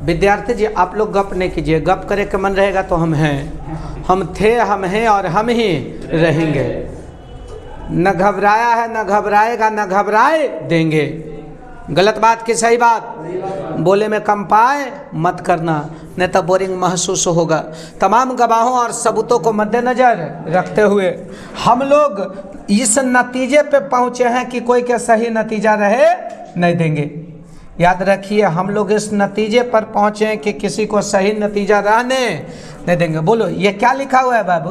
विद्यार्थी जी आप लोग गप नहीं कीजिए, गप करे के मन रहेगा तो हम हैं, हम थे, हम हैं और हम ही रहेंगे। न घबराया है न घबराएगा न घबराए देंगे। गलत बात की सही बात, बोले में कम पाए मत करना, नहीं तो बोरिंग महसूस होगा। तमाम गवाहों और सबूतों को मद्देनजर रखते हुए हम लोग इस नतीजे पे पहुँचे हैं कि कोई के सही नतीजा रहे नहीं देंगे। याद रखिए हम लोग इस नतीजे पर पहुँचे हैं कि किसी को सही नतीजा रहने नहीं देंगे। बोलो ये क्या लिखा हुआ है बाबू?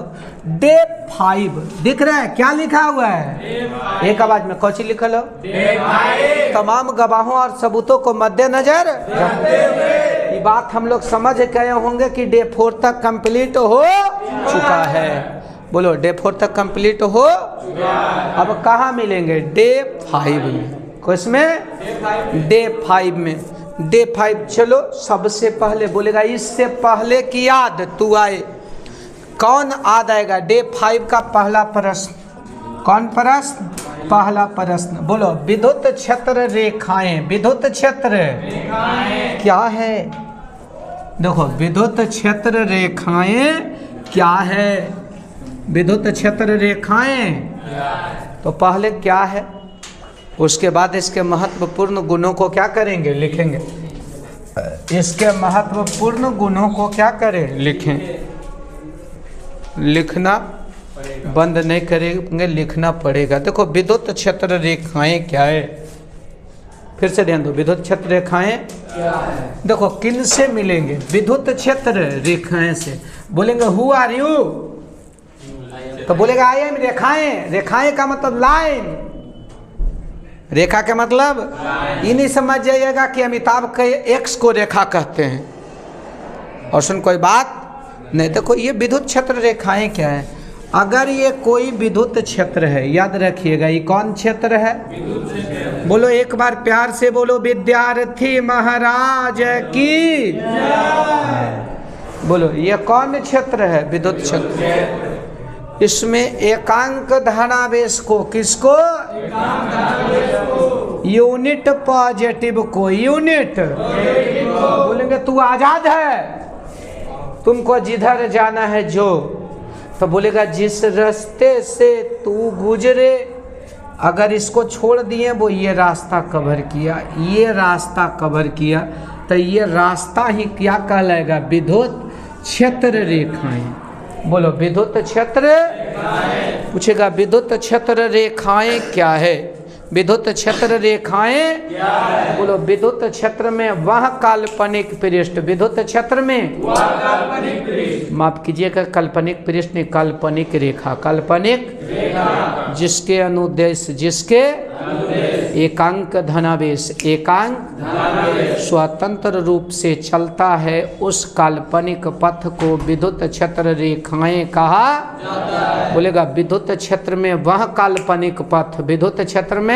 डे 5 दिख रहा है, क्या लिखा हुआ है? एक आवाज में कौची लिखल हो? तमाम गवाहों और सबूतों को मद्देनजर रखते हुए। ये बात हम लोग समझ गए होंगे कि डे 4 तक कंप्लीट हो चुका है। बोलो डे 4 तक कंप्लीट हो, अब कहाँ मिलेंगे? डे 5 में। किसमें? डे 5 में। डे 5 चलो सबसे पहले बोलेगा इससे पहले की याद तू आए, कौन याद आएगा? डे 5 का पहला प्रश्न, कौन प्रश्न? पहला प्रश्न बोलो, विद्युत क्षेत्र रेखाएं। विद्युत क्षेत्र क्या है? देखो विद्युत क्षेत्र रेखाएं क्या है? विद्युत क्षेत्र रेखाएं तो पहले क्या है, उसके बाद इसके महत्वपूर्ण गुणों को क्या करेंगे? लिखेंगे। इसके महत्वपूर्ण गुणों को क्या करें? लिखें। लिखना बंद नहीं करेंगे, लिखना पड़ेगा। देखो विद्युत क्षेत्र रेखाएं क्या है, फिर से ध्यान दो। विद्युत क्षेत्र रेखाएं क्या है? देखो किन से मिलेंगे? विद्युत क्षेत्र रेखाएं से। बोलेंगे हु आर यू, तो बोलेगा आई एम रेखाएं। रेखाएं का मतलब लाइन, रेखा के मतलब ये नहीं समझ जाइएगा कि अमिताभ के एक्स को रेखा कहते हैं। और सुन कोई बात नहीं, देखो ये विद्युत क्षेत्र रेखाएं क्या है? अगर ये कोई विद्युत क्षेत्र है, याद रखिएगा ये कौन क्षेत्र है? बोलो एक बार प्यार से बोलो, विद्यार्थी महाराज की। बोलो ये कौन क्षेत्र है? विद्युत क्षेत्र। इसमें एकांक धनावेश को, किसको? यूनिट पॉजिटिव को। यूनिट बोलेंगे तू आजाद है, तुमको जिधर जाना है जो, तो बोलेगा जिस रास्ते से तू गुजरे, अगर इसको छोड़ दिए वो ये रास्ता कवर किया, ये रास्ता कवर किया, तो ये रास्ता ही क्या कहलाएगा? विद्युत क्षेत्र रेखाएं। बोलो विद्युत क्षेत्र। पूछेगा विद्युत क्षेत्र रेखाएं क्या है? विद्युत क्षेत्र रेखाएं क्या है? बोलो विद्युत क्षेत्र में वह काल्पनिक पृष्ठ, विद्युत क्षेत्र में वह काल्पनिक पृष्ठ, माफ कीजिएगा काल्पनिक पृष्ठ नहीं, काल्पनिक रेखा, काल्पनिक रेखा जिसके अनुदेश, जिसके एकांक धनावेश, एकांक स्वतंत्र रूप से चलता है, उस काल्पनिक पथ को विद्युत क्षेत्र रेखाएं कहा जाता है। बोलेगा विद्युत क्षेत्र में वह काल्पनिक पथ, विद्युत क्षेत्र में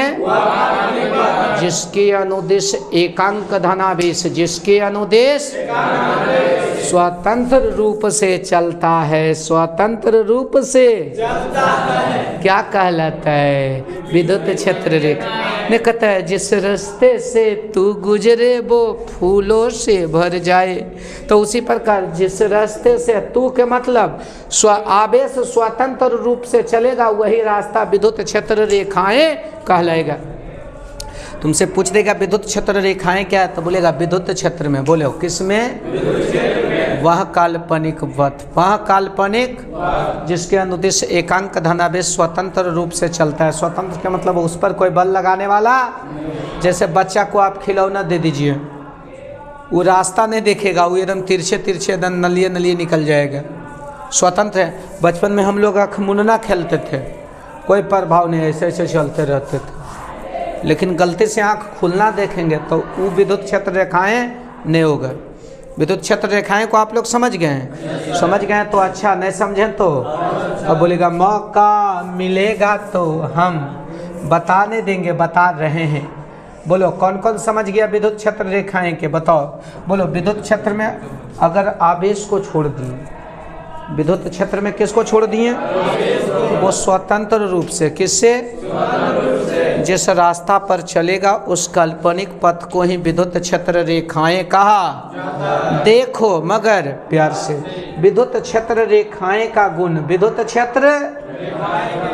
जिसके अनुदेश एकांक धनावेश, जिसके अनुदेश स्वतंत्र रूप से चलता है, स्वतंत्र रूप से चलता है, क्या कहलाता है? विद्युत क्षेत्र रेखा। ने कहता है जिस रास्ते से तू गुजरे वो फूलों से भर जाए, तो उसी प्रकार जिस रास्ते से तू के मतलब आवेश स्वतंत्र रूप से चलेगा, वही रास्ता विद्युत क्षेत्र रेखाएं कहलाएगा। तुमसे पूछ देगा विद्युत क्षेत्र रेखाएं क्या है, तो बोलेगा विद्युत क्षेत्र में। बोले हो किस में? वह काल्पनिक पथ, वह काल्पनिक जिसके अनुदेश एकांक धनावेश स्वतंत्र रूप से चलता है। स्वतंत्र का मतलब उस पर कोई बल लगाने वाला। जैसे बच्चा को आप खिलौना दे दीजिए, वो रास्ता नहीं देखेगा, वो एकदम तिरछे तिरछे एकदम नलिए नलिए निकल जाएगा। स्वतंत्र है। बचपन में हम लोग आँख मुनना खेलते थे, कोई प्रभाव नहीं, ऐसे ऐसे चलते रहते थे। लेकिन गलती से आँख खुलना देखेंगे तो वो विद्युत क्षेत्र रेखाएं नहीं होगा। विद्युत क्षेत्र रेखाएं को आप लोग समझ गए हैं? समझ गए तो अच्छा, नहीं समझें तो अब बोलेगा मौका मिलेगा तो हम बताने देंगे, बता रहे हैं। बोलो कौन कौन समझ गया विद्युत क्षेत्र रेखाएं के? बताओ। बोलो विद्युत क्षेत्र में अगर आवेश को छोड़ दिए, विद्युत क्षेत्र में किसको छोड़ दिए? वो स्वतंत्र रूप से, किससे? जिस रास्ता पर चलेगा उस काल्पनिक पथ को ही विद्युत क्षेत्र रेखाएं कहा। देखो मगर प्यार से, विद्युत क्षेत्र रेखाएं का गुण, विद्युत क्षेत्र,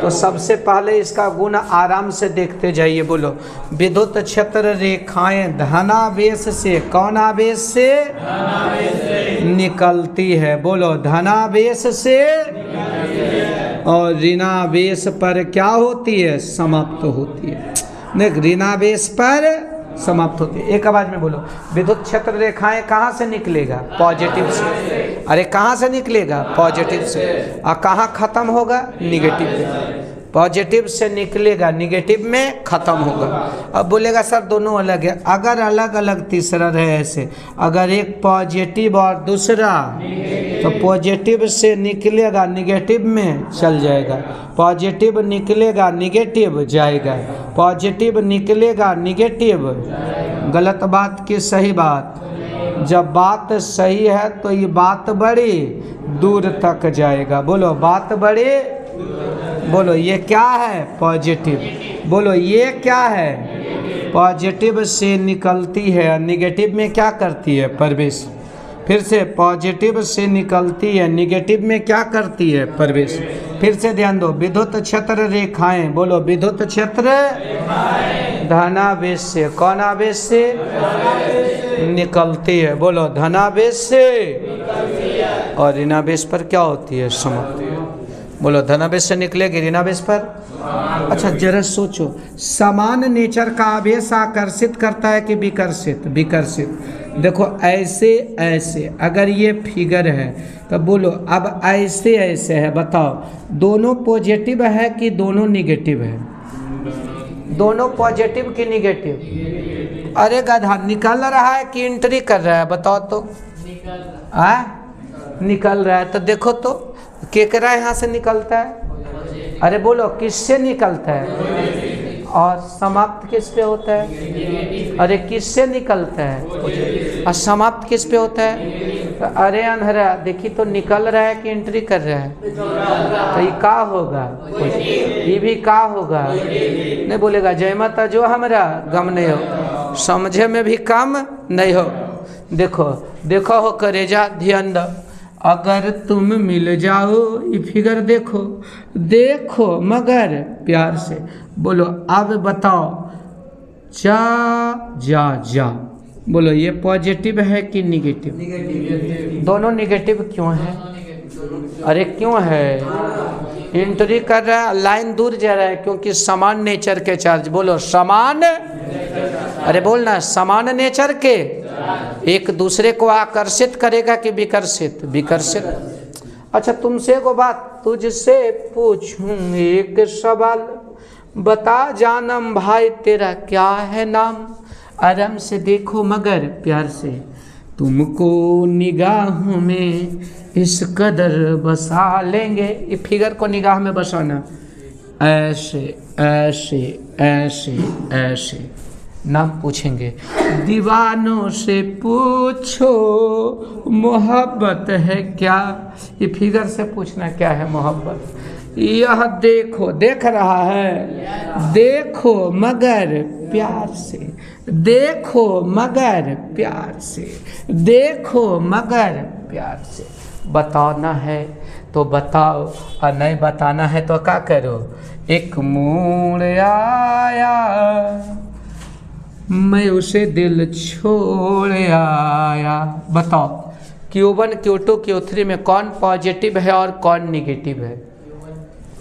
तो सबसे पहले इसका गुण आराम से देखते जाइए। बोलो, विद्युत क्षेत्र रेखाएं धनावेश से, कौन आवेश से निकलती है? बोलो, धनावेश से और ऋणावेश पर क्या होती है? समाप्त होती है। देख, ऋणावेश पर समाप्त होती है। एक आवाज में बोलो, विद्युत क्षेत्र रेखाएं कहाँ से निकलेगा? पॉजिटिव से। अरे कहाँ से निकलेगा? पॉजिटिव से। और कहाँ खत्म होगा? निगेटिव में। पॉजिटिव से निकलेगा, निगेटिव में खत्म होगा। अब बोलेगा सर दोनों अलग है। अगर अलग अलग तीसरा रहे ऐसे, अगर एक पॉजिटिव और दूसरा, तो पॉजिटिव से निकलेगा, निगेटिव में चल जाएगा। पॉजिटिव निकलेगा, निगेटिव जाएगा। पॉजिटिव निकलेगा, निगेटिव। गलत बात की सही बात। जब बात सही है तो ये बात बड़ी दूर तक जाएगा। बोलो, बात बड़ी, बोलो ये क्या है? पॉजिटिव। बोलो ये क्या है? पॉजिटिव से निकलती है, निगेटिव में क्या करती है? प्रवेश। फिर से, पॉजिटिव से निकलती है, निगेटिव में क्या करती है? प्रवेश। फिर से ध्यान दो, विद्युत क्षेत्र रेखाएं, बोलो विद्युत क्षेत्र धनावेश से, कौन आवेश से निकलती है? बोलो, धनावेश से। और ऋणावेश पर क्या होती है? समाप्ति। बोलो, धनावेश से निकलेगी, ऋणावेश पर। अच्छा जरा सोचो, समान नेचर का आवेश आकर्षित करता है कि विकर्षित? विकर्षित। देखो ऐसे ऐसे, अगर ये फिगर है तो बोलो अब ऐसे ऐसे है, बताओ दोनों पॉजिटिव है कि दोनों निगेटिव है? दोनों पॉजिटिव कि निगेटिव? अरे गधा, निकल रहा है कि एंट्री कर रहा है? बताओ तो। निकल रहा है। तो देखो तो केकरा यहाँ से निकलता है? अरे बोलो, किससे निकलता है? और समाप्त किस पे होता है? अरे किससे निकलता है? और समाप्त किस पे होता है? अरे अंधेरा, देखी तो निकल रहा है कि एंट्री कर रहा है? तो ये का होगा? ये भी का होगा? नहीं बोलेगा जय माता जो हमरा गम नहीं हो, समझे में भी कम नहीं हो। देखो देखो हो करेजा, ध्यान दो। अगर तुम मिल जाओ, ये फिगर देखो, देखो मगर प्यार से। बोलो अब बताओ, जा जा जा। बोलो ये पॉजिटिव है कि निगेटिव? निगेटिव। दोनों निगेटिव क्यों है? अरे क्यों है? एंट्री कर रहा है, लाइन दूर जा रहा है, क्योंकि समान नेचर के चार्ज। बोलो समान, अरे बोलना समान नेचर के एक दूसरे को आकर्षित करेगा कि विकर्षित? विकर्षित। अच्छा तुमसे एगो बात, तुझसे पूछूं एक सवाल, बता जानम भाई तेरा क्या है नाम? आराम से देखो मगर प्यार से, तुमको निगाहों में इस कदर बसा लेंगे। ये फिगर को निगाह में बसाना, ऐसे ऐसे ऐसे ऐसे। नाम पूछेंगे, दीवानों से पूछो मोहब्बत है क्या? ये फिगर से पूछना क्या है मोहब्बत। यह देखो, देख रहा है, देखो मगर प्यार से, देखो मगर प्यार से, देखो मगर प्यार से। बताना है तो बताओ, और नहीं बताना है तो क्या करो? एक मोड़ आया, मैं उसे दिल छोड़ आया। बताओ Q1 Q2 Q3 में कौन पॉजिटिव है और कौन निगेटिव है?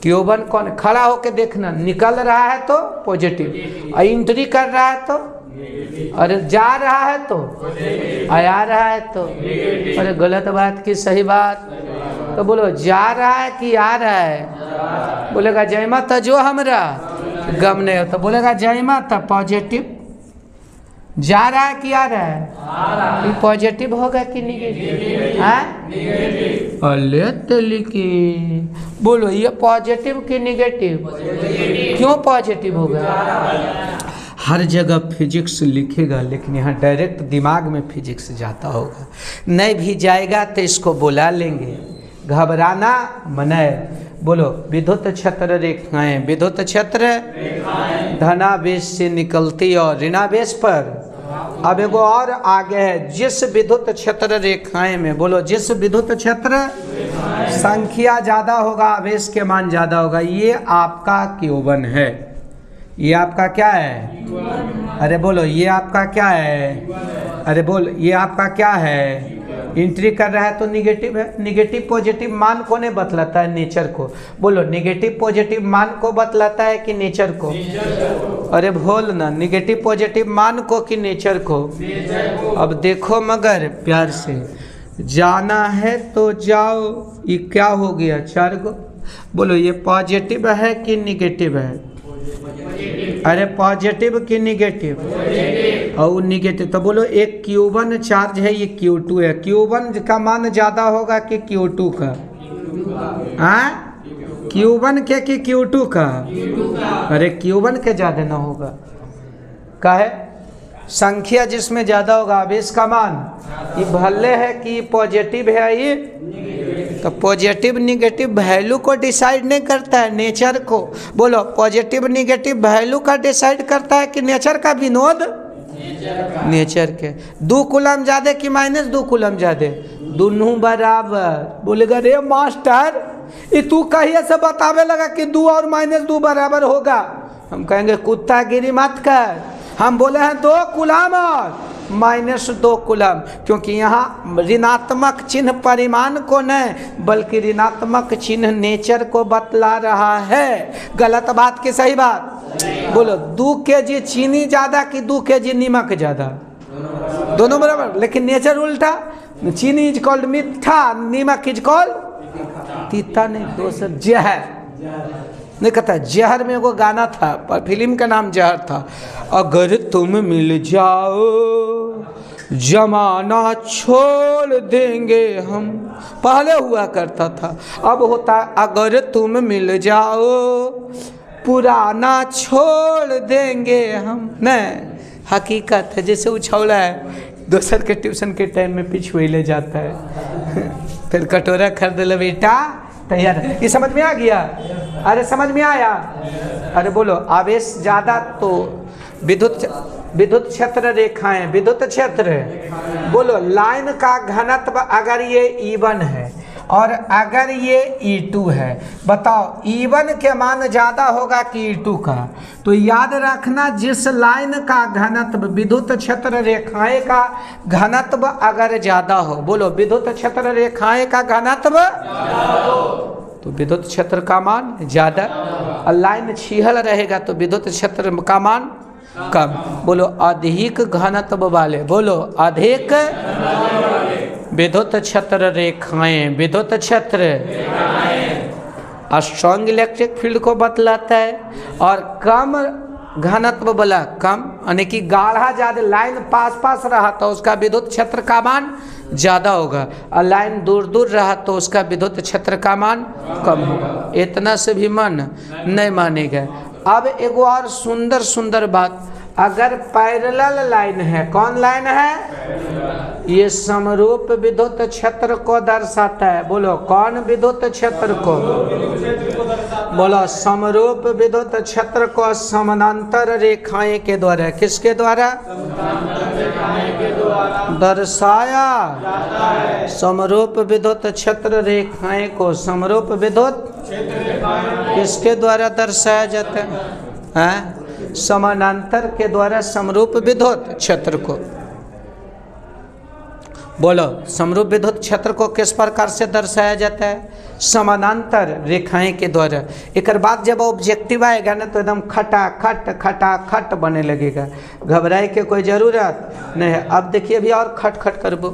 Q1 कौन? खड़ा होके देखना, निकल रहा है तो पॉजिटिव, और एंट्री कर रहा है तो, अरे जा रहा है तो, आ रहा है तो, अरे गलत बात की सही बात। तो बोलो जा रहा है कि आ रहा है? बोलेगा जय माता जो हमरा गम नहीं होता। बोलेगा जय माता पॉजिटिव, जा रहा है कि आ रहा है? ये पॉजिटिव होगा कि निगेटिव? बोलो ये पॉजिटिव कि निगेटिव? क्यों पॉजिटिव होगा? हर जगह फिजिक्स लिखेगा, लेकिन यहाँ डायरेक्ट दिमाग में फिजिक्स जाता होगा। नहीं भी जाएगा तो इसको बुला लेंगे, घबराना मनय। बोलो विद्युत छत्र रेखाएं, विद्युत छत्र धनावेश से निकलती और ऋणावेश पर। अब एगो और आगे है, जिस विद्युत छत्र रेखाएं में, बोलो जिस विद्युत छत्र संख्या ज्यादा होगा आवेश के मान ज्यादा होगा, ये आपका Q1 है। ये आपका क्या है? अरे बोलो ये आपका क्या है? अरे बोल ये आपका क्या है? एंट्री कर रहा है तो निगेटिव है। निगेटिव पॉजिटिव मान को नहीं बतलाता है, नेचर को। बोलो निगेटिव पॉजिटिव मान को बतलाता है कि नेचर को? अरे बोल ना, निगेटिव पॉजिटिव मान को कि नेचर को? अब देखो मगर प्यार से, जाना है तो जाओ। ये क्या हो गया? 4 गो। बोलो ये पॉजिटिव है कि निगेटिव है? अरे पॉजिटिव कि निगेटिव? और निगेटिव तो बोलो एक Q1 चार्ज है, ये Q2 है। Q1 का मान ज्यादा होगा कि Q2 का? हाँ, Q1 के कि Q2 का? अरे Q1 के ज्यादा ना होगा। काहे? संख्या जिसमें ज्यादा होगा आवेश का मान, ये भले है कि पॉजिटिव है ये, तो पॉजिटिव निगेटिव वैल्यू को डिसाइड नहीं करता है, नेचर को। बोलो पॉजिटिव निगेटिव वैल्यू का डिसाइड करता है कि नेचर का? विनोद नेचर के। 2 कूलम ज्यादा कि -2 कूलम ज्यादा? दोनों बराबर। बोलेगा रे मास्टर ये तू कहिए से बतावे लगा कि 2 और -2 बराबर होगा। हम कहेंगे कुत्ता गिरी मत कर, हम बोले हैं 2 कूलम और -2 कूलम, क्योंकि यहाँ ऋणात्मक चिन्ह परिमाण को नहीं बल्कि ऋणात्मक चिन्ह नेचर को बतला रहा है। गलत बात कि सही बात? बोलो 2 kg चीनी ज्यादा कि 2 kg नमक ज्यादा? दोनों बराबर, लेकिन नेचर उल्टा। चीनी इज कॉल्ड मीठा, नमक इज कॉल्ड तीता। नहीं दोस्त जहर नहीं कहता। जहर में वो गाना था, पर फिल्म का नाम जहर था। अगर तुम मिल जाओ जमाना छोड़ देंगे हम, पहले हुआ करता था, अब होता अगर तुम मिल जाओ पुराना छोड़ देंगे हम। नहीं, हकीकत है। जैसे उछौला है, दोसर के ट्यूशन के टाइम में पिछुए ले जाता है फिर कटोरा खरीद लो बेटा तैयार। ये समझ में आ गया? अरे समझ में आया? अरे बोलो आवेश ज्यादा तो विद्युत क्षेत्र रेखाएं, विद्युत क्षेत्र। बोलो लाइन का घनत्व अगर ये E1 है और अगर ये E2 है, बताओ E1 के मान ज्यादा होगा कि E2 का? तो याद रखना जिस लाइन का घनत्व, विद्युत क्षेत्र रेखाएं का घनत्व अगर ज्यादा हो, बोलो विद्युत क्षेत्र रेखाएं का घनत्व तो विद्युत क्षेत्र का मान ज्यादा, और लाइन छिहल रहेगा तो विद्युत क्षेत्र का मान कम। बोलो अधिक घनत्व वाले, बोलो अधिक विद्युत क्षेत्र रेखाएं, विद्युत क्षेत्र स्ट्रॉन्ग इलेक्ट्रिक फील्ड को बतलाता है, और कम घनत्व वाला कम, यानी कि गाढ़ा ज्यादा लाइन पास रहा तो उसका विद्युत क्षेत्र का मान ज्यादा होगा, और लाइन दूर रहा तो उसका विद्युत क्षेत्र का मान कम होगा। इतना से भी मन नहीं मानेगा। अब एक और सुंदर बात, अगर पैरेलल लाइन है, कौन लाइन है? ये समरूप विद्युत क्षेत्र को दर्शाता है। बोलो कौन विद्युत क्षेत्र को? बोलो समरूप विद्युत क्षेत्र को समानांतर रेखाएं के द्वारा, किसके द्वारा दर्शाया? समरूप विद्युत क्षेत्र रेखाएं को समरूप विद्युत किसके द्वारा दर्शाया जाता है? समानांतर के द्वारा समरूप विद्युत क्षेत्र को। बोलो समरूप विद्युत क्षेत्र को किस प्रकार से दर्शाया जाता है? समानांतर रेखाएं के द्वारा। एक बाद जब ऑब्जेक्टिव आएगा ना तो एकदम खटाखट बने लगेगा, घबराए के कोई जरूरत नहीं है। अब देखिए अभी और खट करबो,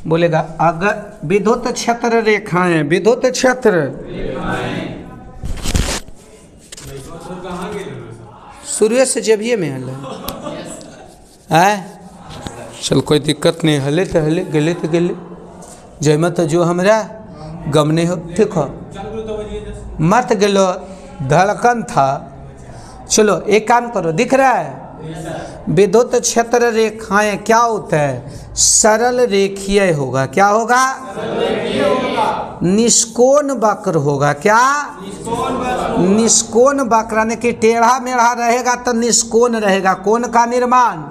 बोलेगा अगर विद्युत क्षेत्र रेखाएं, विद्युत क्षेत्र सूर्य से जब ये में हल है, चल कोई दिक्कत नहीं, हले तो हले, गले तो गले, जयमा तो जो हमरा गम नहीं हो, ठीक हो मत गलो, धड़कन था। चलो एक काम करो, दिख रहा है विद्युत क्षेत्र रेखाएं क्या होता है? सरल रेखीय होगा। क्या होगा? निष्कोण वक्र होगा। क्या? निष्कोण वक्र, यानी कि टेढ़ा मेढ़ा रहेगा तो निष्कोण रहेगा। कोण का निर्माण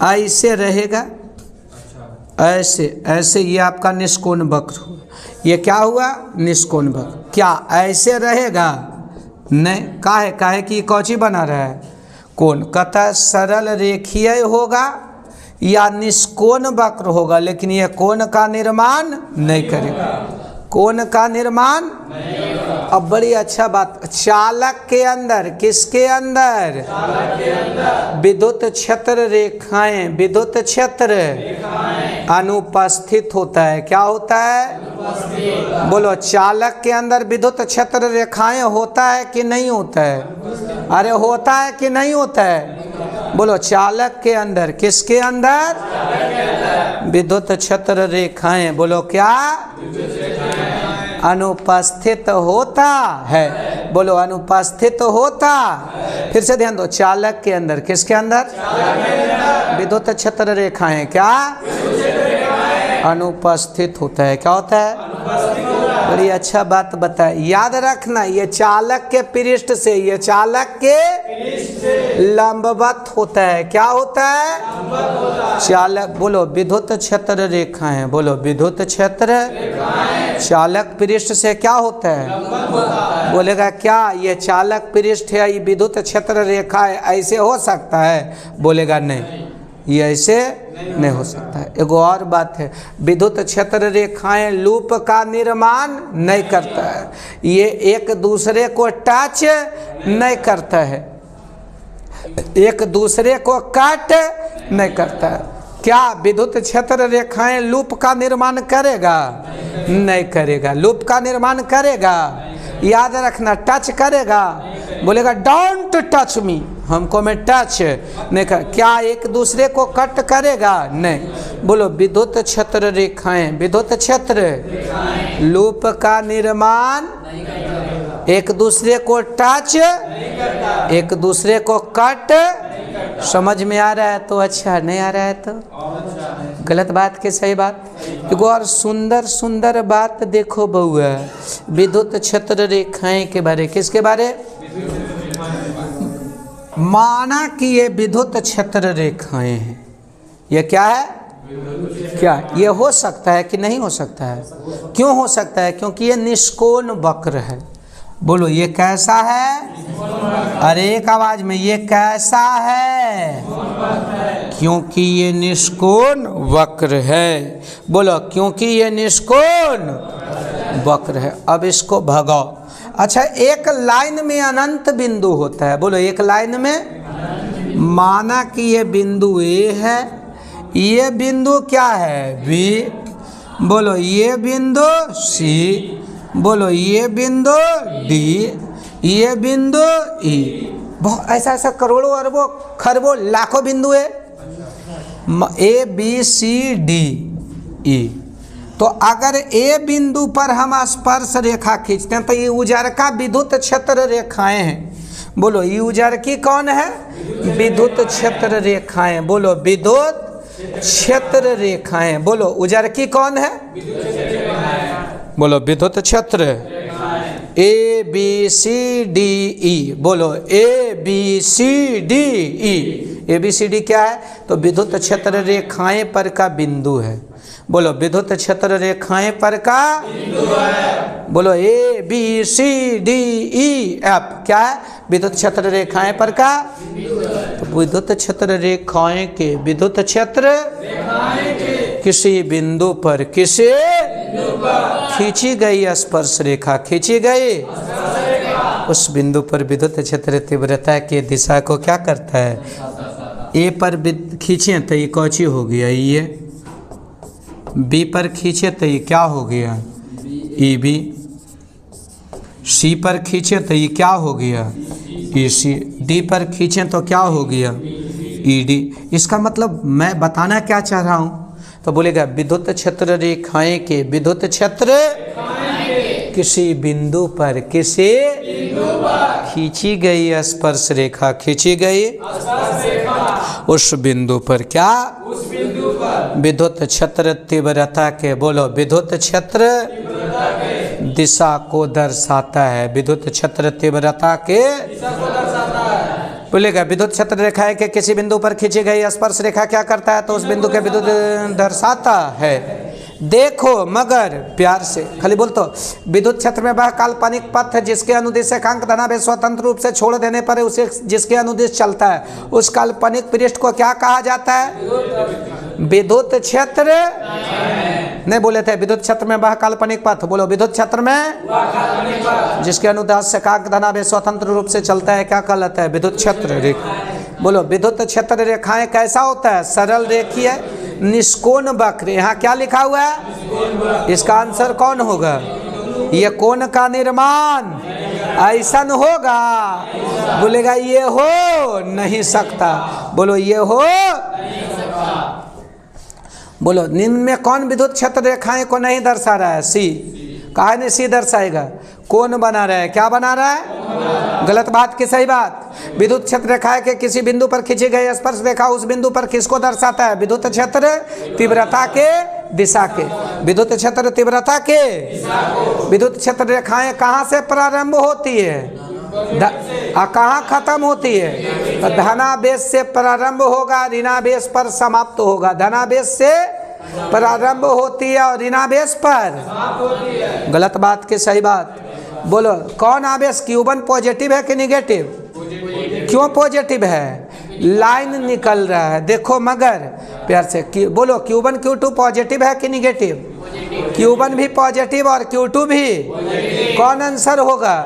ऐसे रहेगा, ऐसे ऐसे, ये आपका निष्कोण वक्र हुआ। ये क्या हुआ? निष्कोण वक्र। क्या ऐसे रहेगा? नहीं। काहे कि कौची बना रहा है? कोण। कहता सरल रेखीय होगा या निष्कोण वक्र होगा, लेकिन ये कोण का निर्माण नहीं करेगा। कोण का निर्माण अब बड़ी अच्छा बात, चालक के अंदर, किसके अंदर? विद्युत क्षेत्र रेखाएं, विद्युत क्षेत्र अनुपस्थित होता है। क्या होता है? बोलो, चालक के अंदर विद्युत क्षेत्र रेखाएं होता है कि नहीं होता है? अरे होता है कि नहीं होता है? बोलो, चालक के अंदर, किसके अंदर? विद्युत क्षेत्र रेखाएं। बोलो क्या? अनुपस्थित होता है। बोलो, अनुपस्थित होता। फिर से ध्यान दो, चालक के अंदर, किसके अंदर? विद्युत क्षेत्र रेखाएं क्या? अनुपस्थित होता है। क्या होता है? बड़ी अच्छा बात बताए, याद रखना। ये चालक के पृष्ठ से, ये चालक के लंबवत होता है। क्या होता है? चालक। बोलो, विद्युत क्षेत्र रेखाएं। बोलो, विद्युत क्षेत्र चालक पृष्ठ से क्या होता है? बोलेगा क्या ये चालक पृष्ठ है, ये विद्युत क्षेत्र रेखा है, ऐसे हो सकता है? बोलेगा नहीं, ये ऐसे नहीं हो सकता है। एक और बात है, विद्युत क्षेत्र रेखाएं लूप का निर्माण नहीं करता है। ये एक दूसरे को टच नहीं करता है, एक दूसरे को कट नहीं करता है। क्या विद्युत क्षेत्र रेखाएं लूप का निर्माण करेगा? नहीं करेगा। लूप का निर्माण करेगा? याद रखना, टच करेगा। बोलेगा डोंट टच मी, हमको मैं टच नहीं कर। क्या एक दूसरे को कट करेगा? नहीं। बोलो, विद्युत क्षेत्र रेखाएं, विद्युत क्षेत्र लूप का निर्माण एक दूसरे को टच, एक दूसरे को कट। समझ में आ रहा है तो अच्छा, नहीं आ रहा है तो गलत बात के सही बात। एक और सुंदर सुंदर बात देखो बउआ, विद्युत क्षेत्र रेखाएं के बारे। किसके बारे? माना कि ये विद्युत क्षेत्र रेखाएं हैं, ये क्या है? क्या ये हो सकता है कि नहीं हो सकता है? क्यों हो सकता है? क्योंकि ये निष्कोण वक्र है। बोलो, ये कैसा है? अरे एक आवाज में, ये कैसा है? क्योंकि ये निष्कोण वक्र है। बोलो, क्योंकि ये निष्कोण वक्र है। अब इसको भगाओ। अच्छा, एक लाइन में अनंत बिंदु होता है। बोलो, एक लाइन में, माना कि ये बिंदु ए है, ये बिंदु क्या है? बी। बोलो, ये बिंदु सी। बोलो, ये बिंदु डी, ये बिंदु ई। बहुत ऐसा ऐसा करोड़ों अरबों खरबों लाखों बिंदु है, ए बी सी डी ई। तो अगर ए बिंदु पर हम स्पर्श रेखा खींचते हैं तो ये उजरका विद्युत क्षेत्र रेखाएं हैं। बोलो, ये उजरकी कौन है? विद्युत क्षेत्र रेखाएं। बोलो, विद्युत क्षेत्र रेखाएं। बोलो, उजरकी कौन है? बोलो, विद्युत क्षेत्र ए बी सी डी ई। बोलो, A B C D E. A B C D क्या है? तो विद्युत क्षेत्र रेखाएं पर का बिंदु है। बोलो, विद्युत क्षेत्र रेखाएं पर का बिंदु है। बोलो, A B C D E F क्या है? विद्युत क्षेत्र रेखाएं पर का बिंदु है। तो विद्युत क्षेत्र रेखाएं के, विद्युत क्षेत्र किसी बिंदु पर, किसी खींची गई स्पर्श रेखा, खींची गई उस बिंदु पर विद्युत क्षेत्र तीव्रता के दिशा को क्या करता है? ए पर खींचे तो ये कौची हो गया? ये। बी पर खींचे तो ये क्या हो गया? E B. सी पर खींचे तो ये क्या हो गया? ई सी। डी पर खींचे तो क्या हो गया? E D. इसका मतलब मैं बताना क्या चाह रहा हूँ, तो बोलेगा विद्युत क्षेत्र रेखाएं के, विद्युत क्षेत्र किसी बिंदु पर, किसी खींची गई स्पर्श रेखा, खींची गई उस बिंदु पर क्या? उस बिंदु पर विद्युत क्षेत्र तीव्रता के, बोलो, विद्युत क्षेत्र तीव्रता के दिशा को दर्शाता है। विद्युत क्षेत्र तीव्रता के दिशा को दर्शाता है। बोलेगा विद्युत क्षेत्र रेखा के किसी बिंदु पर खींची गई स्पर्श रेखा क्या करता है? तो उस बिंदु के विद्युत दर्शाता है। देखो मगर प्यार से खाली बोल तो, विद्युत क्षेत्र में वह काल्पनिक पथ है जिसके अनुदिश एकांक धनावेश स्वतंत्र रूप से छोड़ देने पर उसे जिसके अनुदिश चलता है, उस काल्पनिक पृष्ठ को क्या कहा जाता है? विद्युत क्षेत्र नहीं बोले थे, विद्युत क्षेत्र में वह काल्पनिक पथ, बोलो, विद्युत क्षेत्र में जिसके अनुदास एकांक धनावेश स्वतंत्र रूप से चलता है क्या कहलाता है? विद्युत क्षेत्र रेखा। बोलो, विद्युत क्षेत्र रेखाएं कैसा होता है? सरल रेखीय निष्कोण वक्र। यहाँ क्या लिखा हुआ है? इसका आंसर कौन होगा? ये कोण का निर्माण ऐसन होगा, बोलेगा ये हो नहीं सकता। बोलो, ये हो। बोलो, निम्न में कौन विद्युत क्षेत्र रेखाएं को नहीं दर्शा रहा है? सी। कहा नहीं सी दर्शाएगा? कौन बना रहा है? क्या बना रहा है? गलत बात की सही बात? विद्युत क्षेत्र रेखा के किसी बिंदु पर खींची गई स्पर्श रेखा उस बिंदु पर किसको दर्शाता है? विद्युत क्षेत्र तीव्रता के दिशा के। विद्युत क्षेत्र तीव्रता के विद्युत क्षेत्र रेखाएं कहाँ से प्रारंभ होती है? कहाँ खत्म होती है? तो धनावेश से प्रारंभ होगा, ऋणावेश पर समाप्त होगा। धनावेश से प्रारंभ होती है और ऋणावेश पर। गलत बात की सही बात? बोलो, कौन आवेश Q1 पॉजिटिव है कि निगेटिव? क्यों पॉजिटिव है? लाइन निकल रहा है। देखो मगर प्यार से बोलो, Q1 Q2 पॉजिटिव है कि निगेटिव? Q1 भी पॉजिटिव और Q2 भी। कौन आंसर होगा?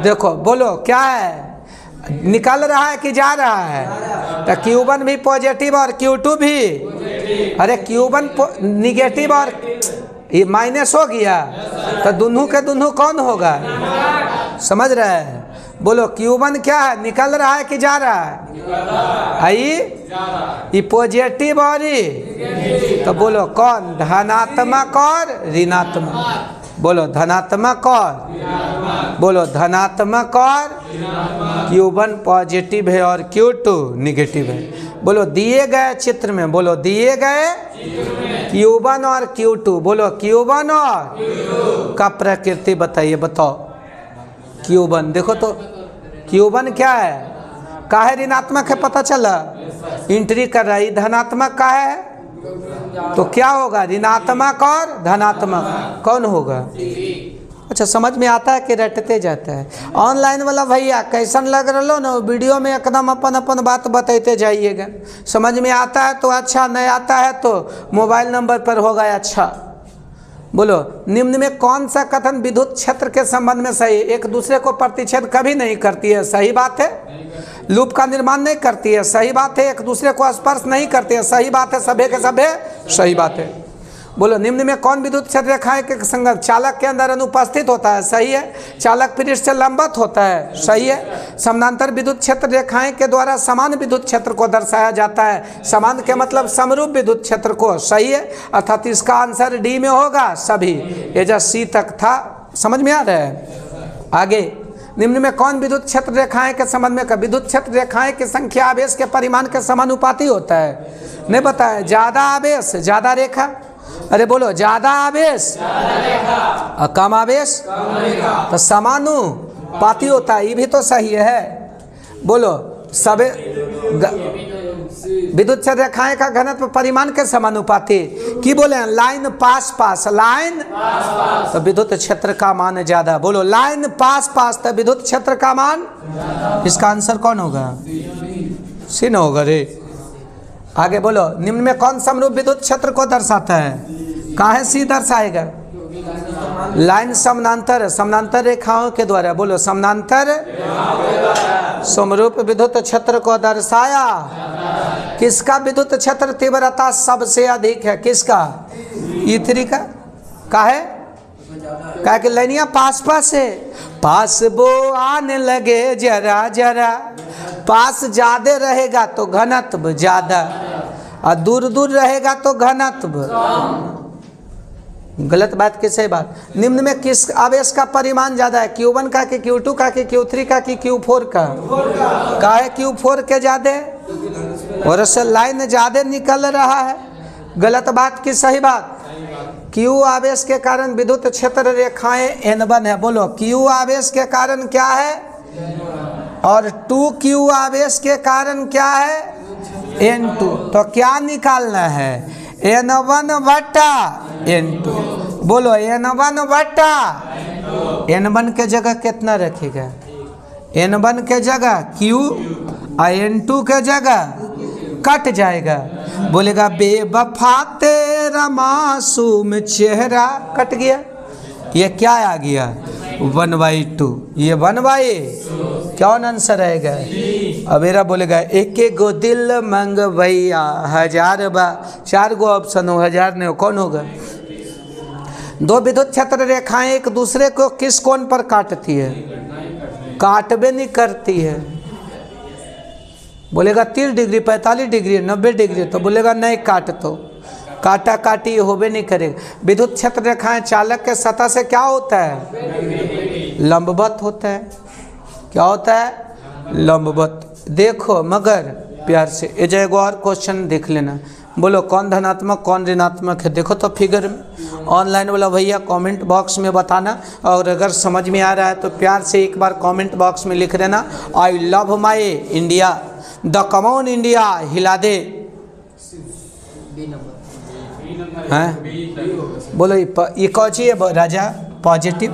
देखो बोलो, क्या है? निकल रहा है कि जा रहा है? तो Q1 भी पॉजिटिव और Q2 भी। अरे Q1 निगेटिव और ये माइनस हो गया, तो दोनों के दोनों कौन होगा? समझ रहे हैं? बोलो, Q1 क्या है? निकल रहा है कि जा रहा है? आई पॉजिटिव और तो बोलो कौन? धनात्मक और ऋणात्मक। बोलो, धनात्मक और बोलो, धनात्मक और Q1 पॉजिटिव है और Q2 निगेटिव है। बोलो, दिए गए चित्र में, बोलो, दिए गए Q1 और Q2, बोलो, Q1 और का प्रकृति बताइए, बताओ। Q1 देखो तो, Q1 क्या है? काहे ऋणात्मक है? पता चला? एंट्री कर रहा है। धनात्मक का है तो क्या होगा? ऋणात्मक और धनात्मक कौन होगा? अच्छा, समझ में आता है कि रटते जाता है? ऑनलाइन वाला भैया कैसन लग रहा ना, वीडियो में एकदम अपन अपन बात बताते जाइएगा। समझ में आता है तो अच्छा, नहीं आता है तो मोबाइल नंबर पर होगा। अच्छा, बोलो, निम्न में कौन सा कथन विद्युत क्षेत्र के संबंध में सही? एक दूसरे को प्रतिच्छेद कभी नहीं करती है, सही बात है। लूप का निर्माण नहीं करती है, सही बात है। एक दूसरे को स्पर्श नहीं करती है, सही बात है। सभ्य के सभ्य, सही बात है। बोलो, निम्न में कौन विद्युत क्षेत्र रेखाएं के संगत चालक के अंदर अनुपस्थित होता है? सही है। चालक पृष्ठ से लंबवत होता है, सही है। समानांतर विद्युत क्षेत्र रेखाएं के द्वारा समान विद्युत क्षेत्र को दर्शाया जाता है। समान के मतलब समरूप विद्युत क्षेत्र को, सही है। अर्थात इसका आंसर डी में होगा सभी। ये जो सी तक था, समझ में आ रहा है? आगे, निम्न में कौन विद्युत क्षेत्र रेखाएं के संबंध में का? विद्युत क्षेत्र रेखाएं की संख्या आवेश के परिमाण के समानुपाती होता है। नहीं बताया? ज्यादा आवेश ज्यादा रेखा। अरे बोलो, ज्यादा आवेश और कम आवेश तो समानुपाती होता है। ये भी तो सही है। बोलो, सब विद्युत क्षेत्र रेखाएं का घनत्व परिमाण के समानुपाती की बोले? लाइन पास पास, लाइन तो विद्युत क्षेत्र का मान ज्यादा। बोलो, लाइन पास पास तो विद्युत क्षेत्र का मान। इसका आंसर कौन होगा? सी न होगा रे। आगे बोलो, निम्न में कौन समरूप विद्युत क्षेत्र को दर्शाता है? काहे सी दर्शाएगा? लाइन समानांतर, समानांतर रेखाओं के द्वारा। बोलो, समानांतर समरूप विद्युत क्षेत्र को दर्शाया। किसका विद्युत क्षेत्र तीव्रता सबसे अधिक है? किसका? E3 का। काहे? कहा कि लाइनिया पास पास है। पास वो आने लगे जरा जरा, पास ज्यादा रहेगा तो घनत्व ज्यादा और दूर दूर रहेगा तो घनत्व। गलत बात की सही बात? निम्न में किस आवेश का परिमाण ज्यादा है? Q1 का कि Q2 का कि Q3 का कि Q4 का? है Q4 के ज्यादा? और उससे लाइन ज़्यादा निकल रहा है। गलत बात की सही बात? क्यू आवेश के कारण विद्युत क्षेत्र रेखाएं N1 है। बोलो, क्यू आवेश के कारण क्या है? और 2Q आवेश के कारण क्या है? N2। तो क्या निकालना है? N1 बटा N2। बोलो, N1 बटा N1 के जगह कितना रखेगा? N1 के जगह Q और N2 के जगह कट जाएगा। बोलेगा बेवफा तेरा मासूम चेहरा, कट गया। ये क्या आ गया? 1/2। ये 1/2 कौन आंसर रहेगा? अब मेरा बोलेगा एक एक गो दिल मंग भैया 1000 बा। 4 गो ऑप्शन हो, 1000 नहीं हो, कौन होगा? दो विद्युत क्षेत्र रेखाएं एक दूसरे को किस कोण पर काटती है? काटबे नहीं करती है। बोलेगा 30 डिग्री, 45 डिग्री, 90 डिग्री, तो बोलेगा नहीं काट, तो काटा काटी होबे नहीं करेगा। विद्युत क्षेत्र रेखाएं चालक के सतह से क्या होता है? लंबवत होता है। क्या होता है? लंबवत। देखो मगर प्यार से ये जो एगो और क्वेश्चन देख लेना। बोलो कौन धनात्मक कौन ऋणात्मक है? देखो तो फिगर में। ऑनलाइन वाला भैया कमेंट बॉक्स में बताना, और अगर समझ में आ रहा है तो प्यार से एक बार कमेंट बॉक्स में लिख देना, I love my India, the come on India हिला दे। हैं? बोलो ये कौन सी है राजा? पॉजिटिव।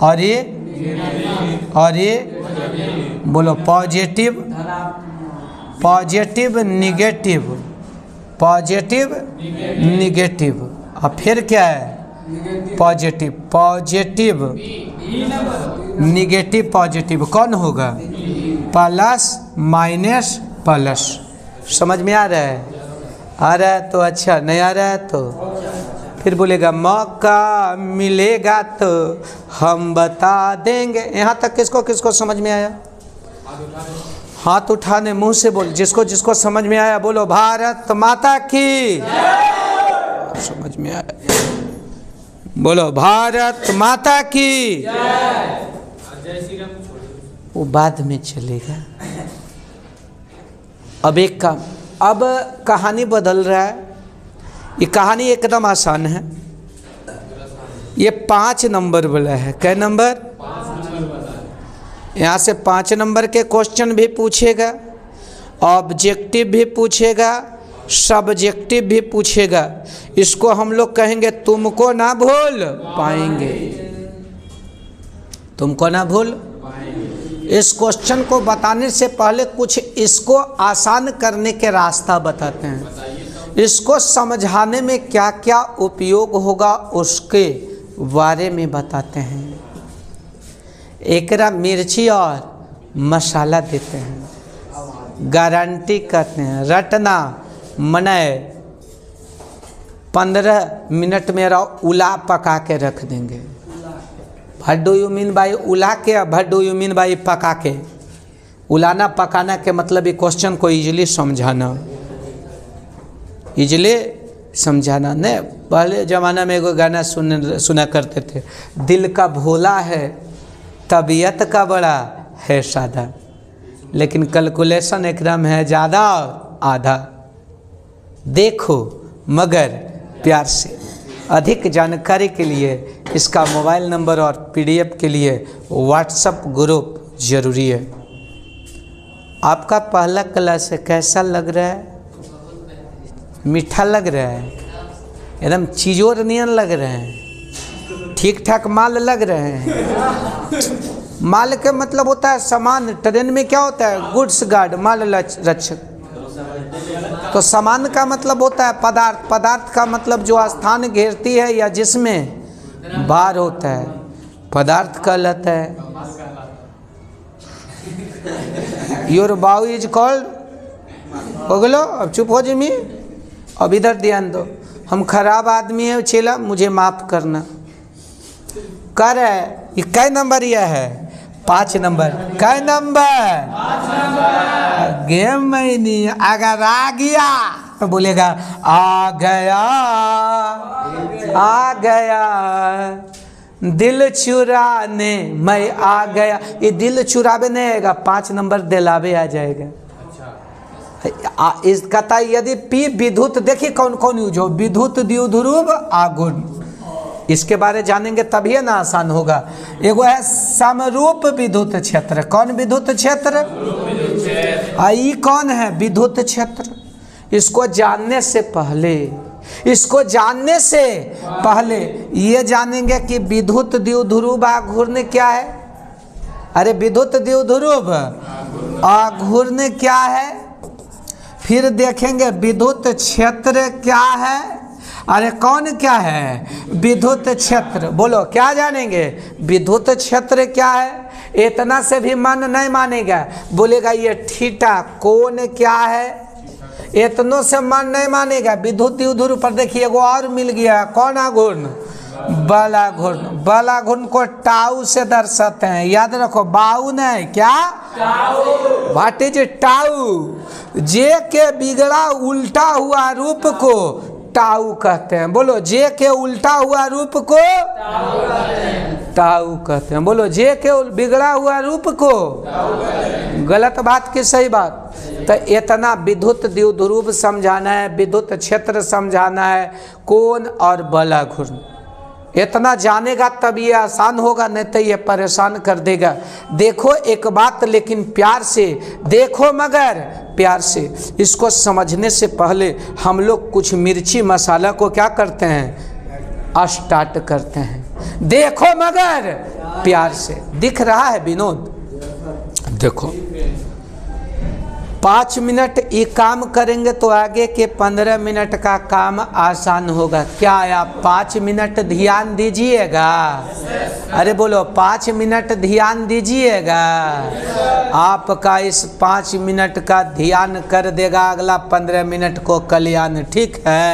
और ये बोलो positive, positive negative, positive negative. और फिर क्या है? पॉजिटिव, पॉजिटिव निगेटिव पॉजिटिव कौन होगा? Plus minus plus. समझ में आ रहा है? आ रहा है तो अच्छा, नहीं आ रहा है तो फिर बोलेगा मौका मिलेगा तो हम बता देंगे। यहाँ तक किसको किसको समझ में आया? हाथ उठाने, मुंह से बोल। जिसको जिसको समझ में आया बोलो भारत माता की। समझ में आया? बोलो भारत माता की। वो बाद में चलेगा। अब एक काम, अब कहानी बदल रहा है। ये कहानी एकदम आसान है। ये 5 नंबर वाला है। कै नंबर? यहाँ से 5 नंबर के क्वेश्चन भी पूछेगा, ऑब्जेक्टिव भी पूछेगा, सब्जेक्टिव भी पूछेगा। इसको हम लोग कहेंगे तुमको ना भूल पाएंगे। तुमको ना भूल। इस क्वेश्चन को बताने से पहले कुछ इसको आसान करने के रास्ता बताते हैं। इसको समझाने में क्या क्या उपयोग होगा उसके बारे में बताते हैं। एकरा मिर्ची और मसाला देते हैं, गारंटी करते हैं। रटना मने 15 मिनट मेरा उला पका के रख देंगे। What do you mean by उला के? What do you mean by पका के? उलाना पकाना के मतलब ये क्वेश्चन को इजीली समझाना, इजीली समझाना। नहीं, पहले ज़माना में एगो गाना सुना करते थे, दिल का भोला है तबीयत का बड़ा है सादा, लेकिन कैलकुलेशन एकदम है ज़्यादा और आधा। देखो मगर प्यार से। अधिक जानकारी के लिए इसका मोबाइल नंबर और PDF के लिए व्हाट्सएप ग्रुप ज़रूरी है। आपका पहला क्लास कैसा लग रहा है? मीठा लग रहा है? एकदम चीज़ोर नियन लग रहे हैं? ठीक ठाक माल लग रहे हैं? माल के मतलब होता है सामान। ट्रेन में क्या होता है? गुड्स गार्ड, माल रक्षक। तो सामान का मतलब होता है पदार्थ। पदार्थ का मतलब जो स्थान घेरती है या जिसमें भार होता है, पदार्थ कहलाता है। योर बाउ इज कॉल्ड। हो गलो, अब चुप हो जिमी। अब इधर ध्यान दो। हम खराब आदमी है चेला, मुझे माफ करना। कर है ये कै नंबर यह है? 5 नंबर। कै नंबर? 5 नंबर। गेम में नहीं अगर आ गया तो बोलेगा आ गया, आ गया दिल चुराने मैं आ गया। ये दिल चुरावे नहीं आएगा, 5 नंबर दिलावे आ जाएगा। इसका था यदि पी विद्युत, देखिए कौन कौन यूज हो, विद्युत द्विध्रुव आघूर्ण, इसके बारे जानेंगे तभी ना आसान होगा। एगो है समरूप विद्युत क्षेत्र, कौन विद्युत क्षेत्र, आई कौन है विद्युत क्षेत्र। इसको जानने से पहले ये जानेंगे कि विद्युत द्विध्रुव आघूर्ण क्या है। अरे विद्युत द्विध्रुव आघूर्ण क्या है, फिर देखेंगे विद्युत क्षेत्र क्या है। अरे कौन क्या है, विद्युत क्षेत्र। बोलो क्या जानेंगे, विद्युत क्षेत्र क्या है। इतना से भी मन नहीं मानेगा, बोलेगा ये थीटा कोण क्या है, इतनों से मन नहीं मानेगा। विद्युत द्विध्रुव पर देखिए एगो और मिल गया, कौन आघूर्ण, बल आघूर्ण। बल आघूर्ण को टाउ से दर्शाते हैं, याद रखो, बाऊ नहीं, क्या व्हाट इज टाउ। जे के बिगड़ा उल्टा हुआ रूप को टाउ कहते हैं। बोलो जे के उल्टा हुआ रूप को टाउ कहते हैं। बोलो जे के बिगड़ा हुआ रूप को, गलत बात की सही बात। तो इतना विद्युत द्विध्रुव समझाना है, विद्युत क्षेत्र समझाना है, कोण और बल आघूर्ण। इतना जानेगा तब ये आसान होगा, नहीं तो ये परेशान कर देगा। देखो एक बात, लेकिन प्यार से देखो, मगर प्यार से। इसको समझने से पहले हम लोग कुछ मिर्ची मसाला को क्या करते हैं, स्टार्ट करते हैं। देखो मगर प्यार से। दिख रहा है विनोद, देखो 5 मिनट ये काम करेंगे तो आगे के 15 मिनट का काम आसान होगा। क्या आप 5 मिनट ध्यान दीजिएगा। अरे बोलो 5 मिनट ध्यान दीजिएगा। आपका इस 5 मिनट का ध्यान कर देगा अगला 15 मिनट को कल्याण, ठीक है।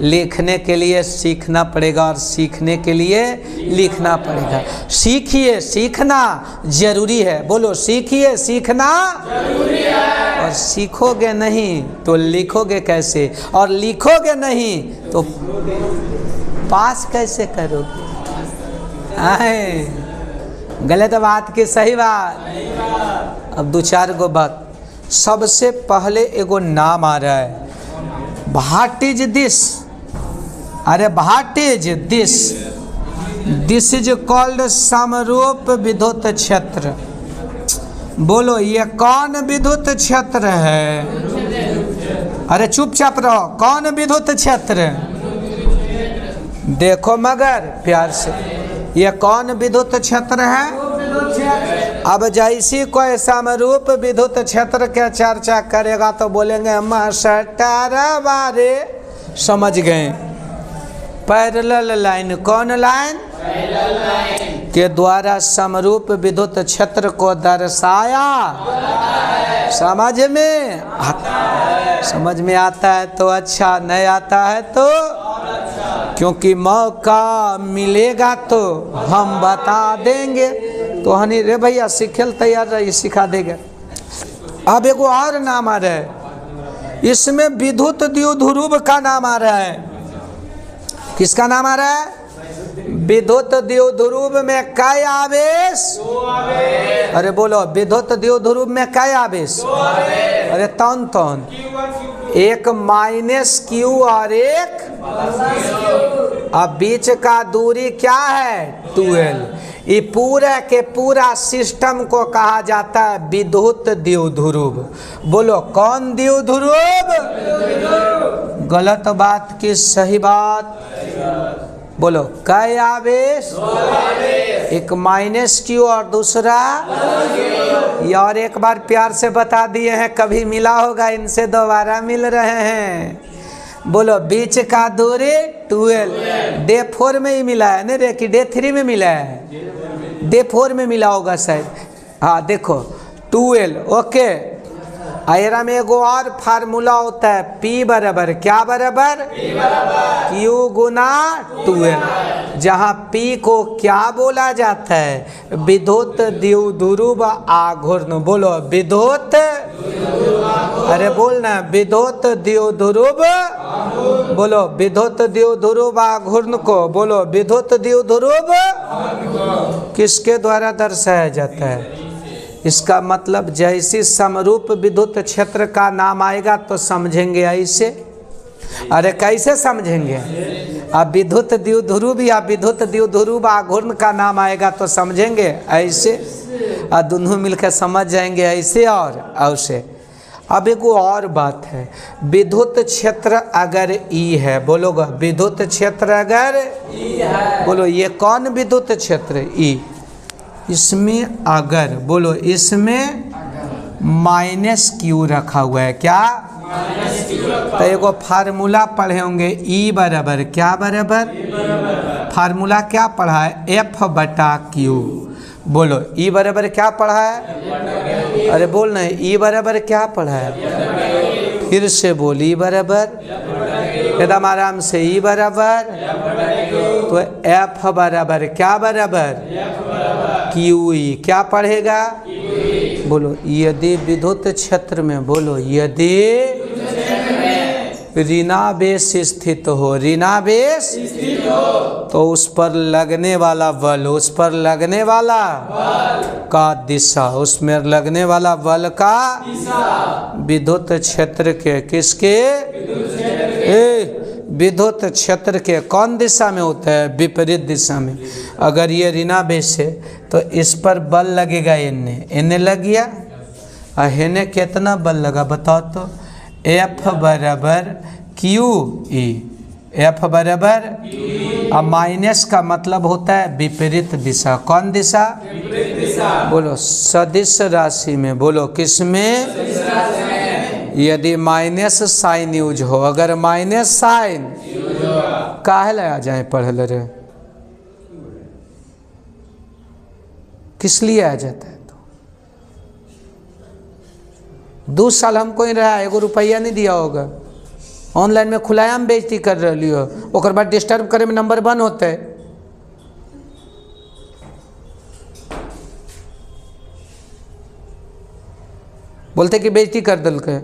लिखने के लिए सीखना पड़ेगा और सीखने के लिए लिखना पड़ेगा। सीखिए, सीखना जरूरी है। बोलो सीखिए, सीखना जरूरी है। और सीखोगे नहीं तो लिखोगे कैसे, और लिखोगे नहीं तो पास कैसे करोगे। गलत बात की सही बात। अब 2-4 गो बात। सबसे पहले एगो नाम आ रहा है, व्हाट इज दिस। अरे what is this, this is called समरूप विद्युत क्षेत्र। बोलो ये कौन विद्युत क्षेत्र है। अरे चुपचाप रहो, कौन विद्युत क्षेत्र। देखो मगर प्यार से, ये कौन विद्युत क्षेत्र है। अब जैसी कोई समरूप विद्युत क्षेत्र के चर्चा करेगा तो बोलेंगे मास्टर बारे समझ गए। पैरेलल लाइन, कौन लाइन, के द्वारा समरूप विद्युत क्षेत्र को दर्शाया। समझ में आता है तो अच्छा, नहीं आता है तो, क्योंकि मौका मिलेगा तो हम बता देंगे। तो हनी रे भैया सीखेल तैयार रहिए, सिखा देंगे। अब एगो और नाम आ रहा है, इसमें विद्युत द्विध्रुव का नाम आ रहा है। किसका नाम आ रहा है, विद्युत द्विध्रुव में कई आवेश। अरे बोलो विद्युत द्विध्रुव में कई आवेश। अरे तौन एक -q और एक, अब बीच का दूरी क्या है 12। ये पूरा के पूरा सिस्टम को कहा जाता है विद्युत द्विध्रुव। बोलो कौन द्विध्रुव, गलत बात की सही बात। बोलो कई आवेश, एक -q और दूसरा, और एक बार प्यार से बता दिए हैं, कभी मिला होगा इनसे दोबारा मिल रहे हैं। बोलो बीच का दूरी 12, डे 4 में ही मिला है नहीं रे, कि डे 3 में मिला है, डे 4 में मिला होगा शायद। हाँ देखो 12, ओके। आयरा में एगो और फार्मूला होता है, P बराबर क्या बराबर, Q गुना 12, जहाँ P को क्या बोला जाता है, विद्युत द्विध्रुव आघूर्ण। बोलो विद्युत, अरे बोलना विद्युत द्विध्रुव। बोलो विद्युत द्विध्रुव आघूर्ण को, बोलो विद्युत द्विध्रुव किसके द्वारा दर्शाया जाता है, इसका मतलब जैसी समरूप विद्युत क्षेत्र का नाम आएगा तो समझेंगे ऐसे। अरे कैसे समझेंगे? अब विद्युत द्विध्रुव या विद्युत द्विध्रुव आघूर्ण का नाम आएगा तो समझेंगे ऐसे, और दोनों मिलकर समझ जाएंगे ऐसे और ऐसे। अब एक और बात है, विद्युत क्षेत्र अगर ई है, बोलोगा विद्युत क्षेत्र अगर ई है, बोलो ये कौन विद्युत क्षेत्र ई, इसमें अगर बोलो इसमें माइनस क्यू रखा हुआ है, क्या? तो एगो फार्मूला पढ़े होंगे, ई बराबर क्या बराबर, फार्मूला क्या पढ़ा है? एफ बटा क्यू। बोलो ई बराबर क्या पढ़ा है? अरे बोल नहीं, ई बराबर क्या पढ़ा है? फिर से बोल, ई बराबर, एकदम आराम से, ई बराबर, तो एफ बराबर क्या बराबर? Q E. क्या पढ़ेगा? बोलो यदि विद्युत क्षेत्र में, बोलो यदि ऋणावेश स्थित हो, ऋणावेश तो उस पर लगने वाला बल, उस पर लगने वाला का दिशा, उसमें लगने वाला बल का विद्युत क्षेत्र के, किसके? विद्युत क्षेत्र के कौन दिशा में होता है? विपरीत दिशा में। अगर ये ऋणावेश है तो इस पर बल लगेगा, इन्हें लग गया, और इन्हें कितना बल लगा बताओ तो? एफ बराबर क्यू ई, एफ बराबर, अब माइनस का मतलब होता है विपरीत दिशा। कौन दिशा? विपरीत दिशा। बोलो सदिश राशि में, बोलो किसमें? यदि माइनस साइन यूज हो, अगर माइनस साइन काहे लगा जाए पढ़ल रे, किस लिए आ जाता है? तो 2 साल हमको ही रहा, 1 रुपया नहीं दिया होगा, ऑनलाइन में खुलायाम बेइज्जती कर रही हो, ओकर बाद डिस्टर्ब करे में नंबर 1 होते है। बोलते कि बेइज्जती कर दल के,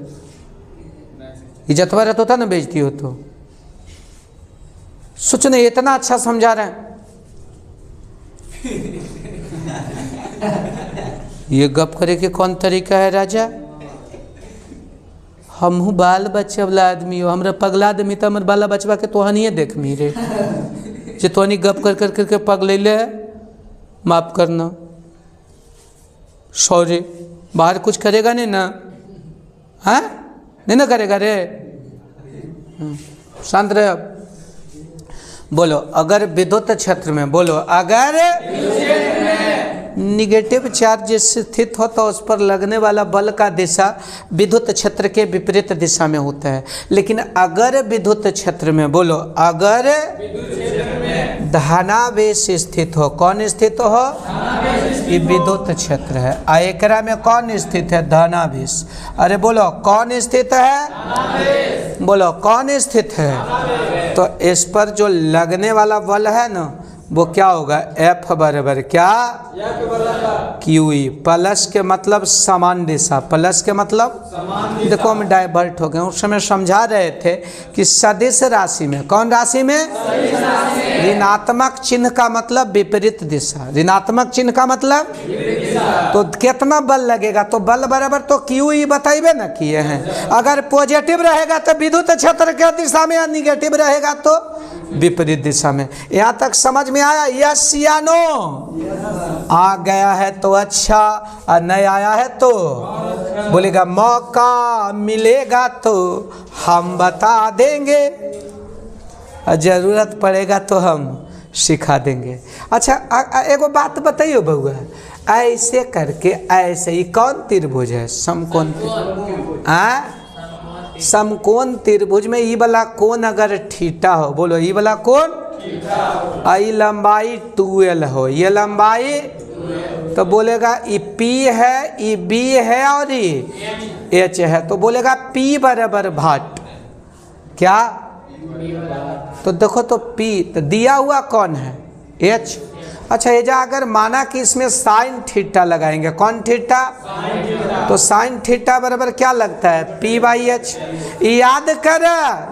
इज्जतवा रहता था ना बेइज्जती हो तो। सोच नहीं, इतना अच्छा समझा रहे हैं। ये गप करे के कौन तरीका है राजा? हमहू बाल बच्चे वाला आदमी हो, हमरा पगला आदमी तो हमारे बाला बचवा के तोहनिए देख मी रे, जे तोहनी गप कर कर करके पगले है, माफ करना, सॉरी। बाहर कुछ करेगा नहीं ना? हाँ नहीं ना करेगा रे, शांत रहे। बोलो अगर विद्युत क्षेत्र में, बोलो अगर निगेटिव चार्ज स्थित हो तो उस पर लगने वाला बल का दिशा विद्युत क्षेत्र के विपरीत दिशा में होता है। लेकिन अगर विद्युत क्षेत्र में, बोलो अगर धनावेश स्थित हो, कौन स्थित हो? ये विद्युत क्षेत्र है, एकरा में कौन स्थित है? धनावेश। अरे बोलो कौन स्थित है? बोलो कौन स्थित है? तो इस पर जो लगने वाला बल है ना, वो क्या होगा? एफ बराबर क्या? Q E. प्लस के मतलब समान दिशा, प्लस के मतलब देखो हम डाइवर्ट हो गए। उस समय समझा रहे थे कि सदिश राशि में, कौन राशि में? ऋणात्मक चिन्ह का मतलब विपरीत दिशा, ऋणात्मक चिन्ह का मतलब तो कितना बल लगेगा? तो बल बराबर तो क्यू ई बताइबे ना किए हैं। अगर पॉजिटिव रहेगा तो विद्युत क्षेत्र के दिशा में, निगेटिव रहेगा तो विपरीत दिशा में। यहाँ तक समझ में आया? यस या नो? आ गया है तो अच्छा, और नहीं आया है तो बोलेगा मौका मिलेगा तो हम बता देंगे, और जरूरत पड़ेगा तो हम सिखा देंगे। अच्छा एगो बात बताइए बउआ, ऐसे करके ऐसे ही कौन त्रिभुज है? समकोण समकोण त्रिभुज में ई वाला कोण अगर थीटा हो, बोलो ई वाला कोण, आई लंबाई 2l हो, ये लंबाई, तो बोलेगा ई P है, ई B है और ई H है, तो बोलेगा P बराबर भाट क्या? तो देखो तो P तो दिया हुआ कौन है? H। अच्छा ये जा अगर माना कि इसमें साइन थीटा लगाएंगे, कौन थीटा? तो साइन थीटा बराबर क्या लगता है? P/H। याद कर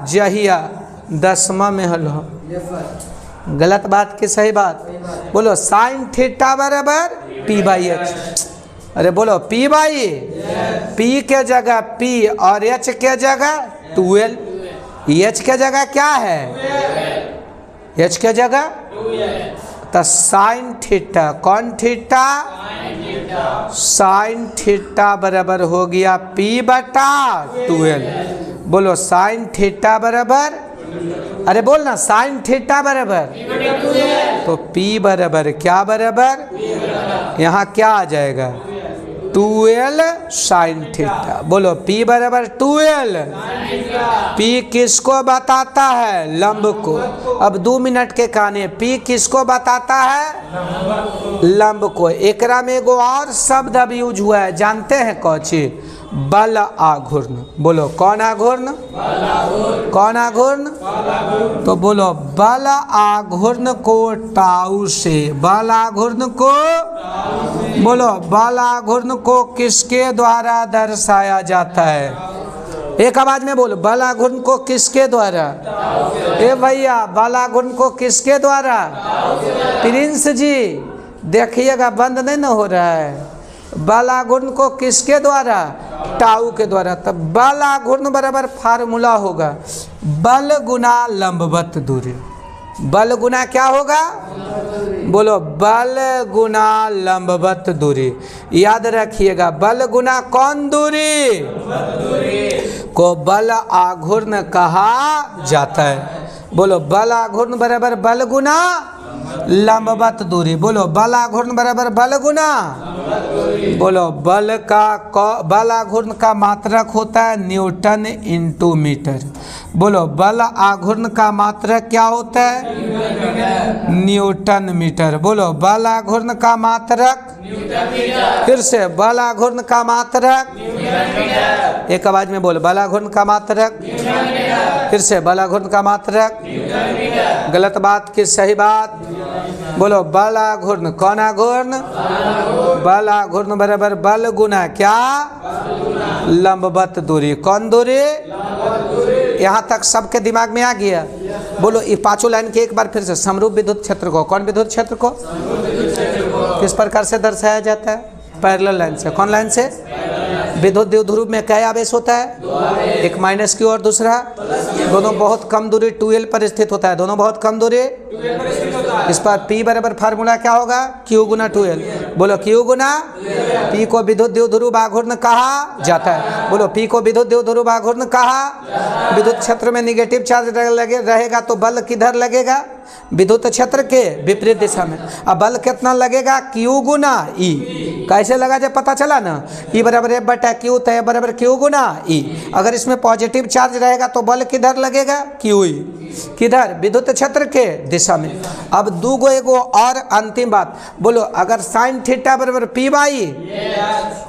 जहिया 10वां में हल हो, गलत बात की सही बात? बोलो साइन थीटा बराबर P/H। अरे बोलो पी भाई, पी के जगह पी और एच के जगह 12। एच के जगह क्या है, एच के जगह तो साइन थीटा, कौन थीटा, साइन थीटा बराबर हो गया पी बटा 12। बोलो साइन थीटा बराबर, अरे बोल ना साइन थीटा बराबर, तो पी बराबर क्या बराबर, यहाँ क्या आ जाएगा 12 साइन थीटा। बोलो पी बराबर 12। पी किसको बताता है, लंब को। अब 2 मिनट के कहने, पी किसको बताता है, लंब को। एकरा में एगो और शब्द अब यूज हुआ है, जानते हैं कौची, बल आघूर्ण। बोलो कौन आघूर्ण, कौन आघूर्ण, तो बोलो बल आघूर्ण को टाउ से, बल आघूर्ण को, बोलो बल आघूर्ण को किसके द्वारा दर्शाया जाता है, एक आवाज में बोलो, बल आघूर्ण को किसके द्वारा, ए भैया बल आघूर्ण को किसके द्वारा, प्रिंस जी देखिएगा बंद नहीं ना हो रहा है, बल आघूर्ण को किसके द्वारा, टाउ के द्वारा। तब बल आघूर्ण बराबर फार्मूला होगा बल गुना लंबवत दूरी। बल गुना क्या होगा, बोलो बल गुना लंबवत दूरी। याद रखिएगा बल गुना कौन दूरी को बल आघूर्ण कहा जाता है। बोलो बल आघूर्ण बराबर बल गुना लंबवत दूरी। बोलो बल आघूर्ण बराबर बल गुना, बोलो बल आघूर्ण का मात्रक होता है न्यूटन इंटू मीटर। बोलो बल आघूर्ण का मात्रक क्या होता है, न्यूटन मीटर। बोलो बल आघूर्ण का मात्रक, फिर से बल आघूर्ण का मात्रक, एक आवाज में बोलो बल आघूर्ण का मात्रक, फिर से बल आघूर्ण का मात्रक, गलत बात की सही बात, बोलो बल आघूर्ण कौन आघूर्ण, बल आघूर्ण बराबर बल गुना क्या, लंबवत दूरी। कौन दूरी, यहाँ तक सबके दिमाग में आ गया। बोलो ये पांचों लाइन के एक बार फिर से, समरूप विद्युत क्षेत्र को, कौन विद्युत क्षेत्र को किस प्रकार से दर्शाया जाता है, पैरेलल लाइन से। कौन लाइन से, विद्युत द्विध्रुव में क्या आवेश होता है, एक माइनस क्यू और दूसरा, दोनों बहुत कम दूरी 2l पर स्थित होता है, दोनों बहुत कम दूरी। इस पर P बराबर फार्मूला क्या होगा, Q गुना 2l। बोलो Q गुना, P को विद्युत द्विध्रुव आघूर्ण कहा जाता है। बोलो P को विद्युत द्विध्रुव आघूर्ण कहा, विद्युत क्षेत्र में निगेटिव चार्ज रहेगा तो बल किधर लगेगा, विद्युत क्षेत्र के विपरीत दिशा में। अब बल कितना लगेगा, Q गुना E। कैसे लगा जब पता चला ना, E बराबर F बटा Q, तो F बराबर Q गुना E। अगर इसमें पॉजिटिव चार्ज रहेगा तो बल किधर लगेगा, QE, किधर, विद्युत क्षेत्र के दिशा में। अब दूगो एगो और अंतिम बात, बोलो अगर साइन थीटा बराबर P बाई,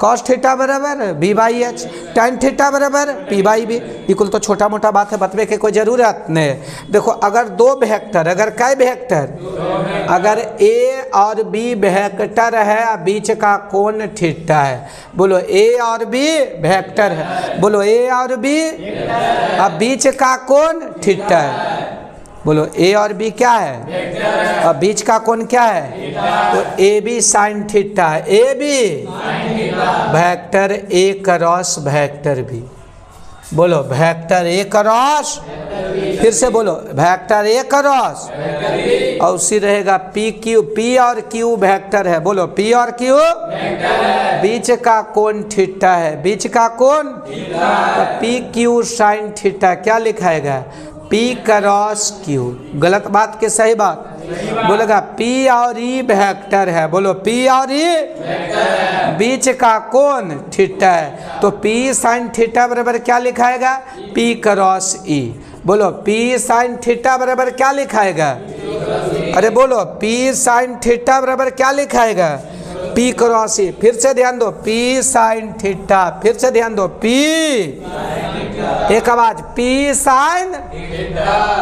कॉस थीटा बराबर B by H, tan theta बराबर P बाई B, इक्वल तो छोटा मोटा बात है, बतवे की कोई जरूरत नहीं। देखो अगर दो वेक्टर, अगर कई वेक्टर, अगर A और B वेक्टर है, बीच का कोण थीटा है। बोलो A और B वेक्टर है, बोलो A और B, अब बीच का कोण थीटा है। बोलो A और B क्या है, अब बीच का कोण क्या है, तो AB साइन थीटा है। AB vector A cross vector B। बोलो वेक्टर A क्रॉस, फिर से बोलो वेक्टर A क्रॉस, और उसी रहेगा P Q, P और Q वेक्टर है। बोलो P और Q बीच का कोण थीटा है, बीच का कोण, तो P Q साइन थीटा क्या लिखाएगा, P क्रॉस Q। गलत बात के सही बात, बोलेगा P और E वेक्टर है। बोलो P और E बीच का कोण थीटा है, तो P साइन थीटा बराबर क्या लिखाएगा, P क्रॉस E। बोलो P साइन थीटा बराबर क्या लिखाएगा, अरे बोलो P साइन थीटा बराबर क्या लिखाएगा, P क्रॉस E। फिर से ध्यान दो, P साइन थीटा, फिर से ध्यान दो, P, एक आवाज, P sine,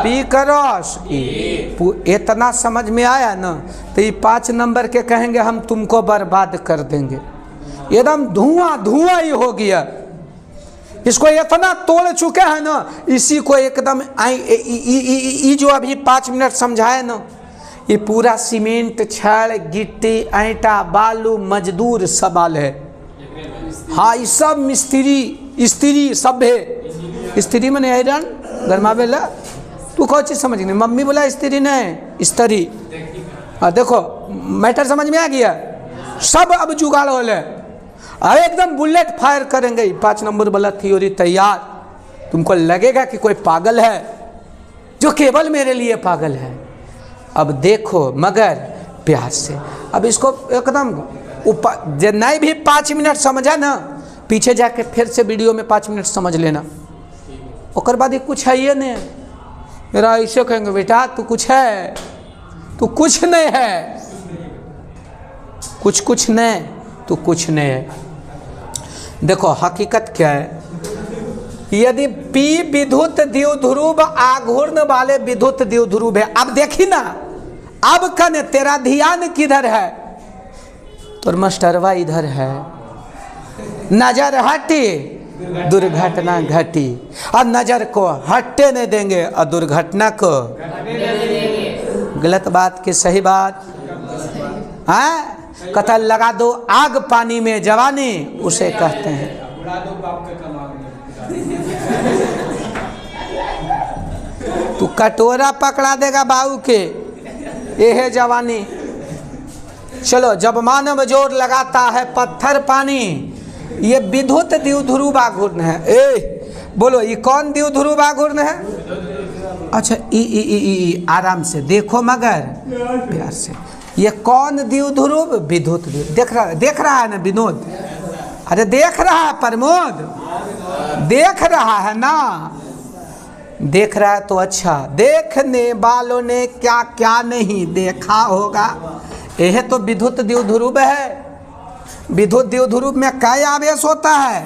P cross E। इतना समझ में आया ना, तो ये 5 नंबर के कहेंगे हम तुमको बर्बाद कर देंगे, एकदम धुआं धुआं ही हो गया। इसको इतना तोड़ चुके हैं ना, इसी को एकदम जो अभी 5 मिनट समझाए ना, ये पूरा सीमेंट, छड़, गिट्टी, ईंटा, बालू, मजदूर सवाल है। हाँ ये सब मिस्त्री स्त्री सभ्य स्त्री मैंने आयरन गर्मा बेला तू कौन चीज़ समझ नहीं मम्मी बोला स्त्री नहीं स्त्री। हाँ देखो मैटर समझ में आ गया सब अब जुगाड़ हो ले अरे एकदम बुलेट फायर करेंगे 5 नंबर वाला थ्योरी तैयार। तुमको लगेगा कि कोई पागल है जो केवल मेरे लिए पागल है। अब देखो मगर प्यार से अब इसको एकदम ऊपर नहीं भी 5 मिनट समझा ना पीछे जाके फिर से वीडियो में 5 मिनट समझ लेना और बाद कुछ है ये नहीं मेरा ऐसे कहेंगे बेटा तू कुछ है तू कुछ नहीं है कुछ नहीं तू कुछ नहीं है। देखो हकीकत क्या है यदि पी विद्युत द्विध्रुव आघूर्ण वाले विद्युत द्विध्रुव है। अब देखी ना अब कन तेरा ध्यान किधर है तो मास्टरवा इधर है नजर हटी दुर्घटना घटी और नजर को हटने नहीं देंगे और दुर्घटना को गलत बात की सही बात हाँ कतल लगा दो आग पानी में जवानी उसे कहते हैं। तू कटोरा पकड़ा देगा बाबू के ये है जवानी। चलो जब मानव जोर लगाता है पत्थर पानी ये विद्युत द्विध्रुव आघूर्ण है। बोलो ये कौन द्विध्रुव आघूर्ण है? अच्छा ई आराम से देखो मगर प्यार से ये कौन द्विध्रुव विद्युत देख रहा है ना विनोद अरे देख रहा है प्रमोद देख रहा है ना देख रहा है तो अच्छा देखने वालों ने क्या क्या नहीं देखा होगा। यह तो विद्युत द्विध्रुव है। विद्युत द्विध्रुव में क्या आवेश होता है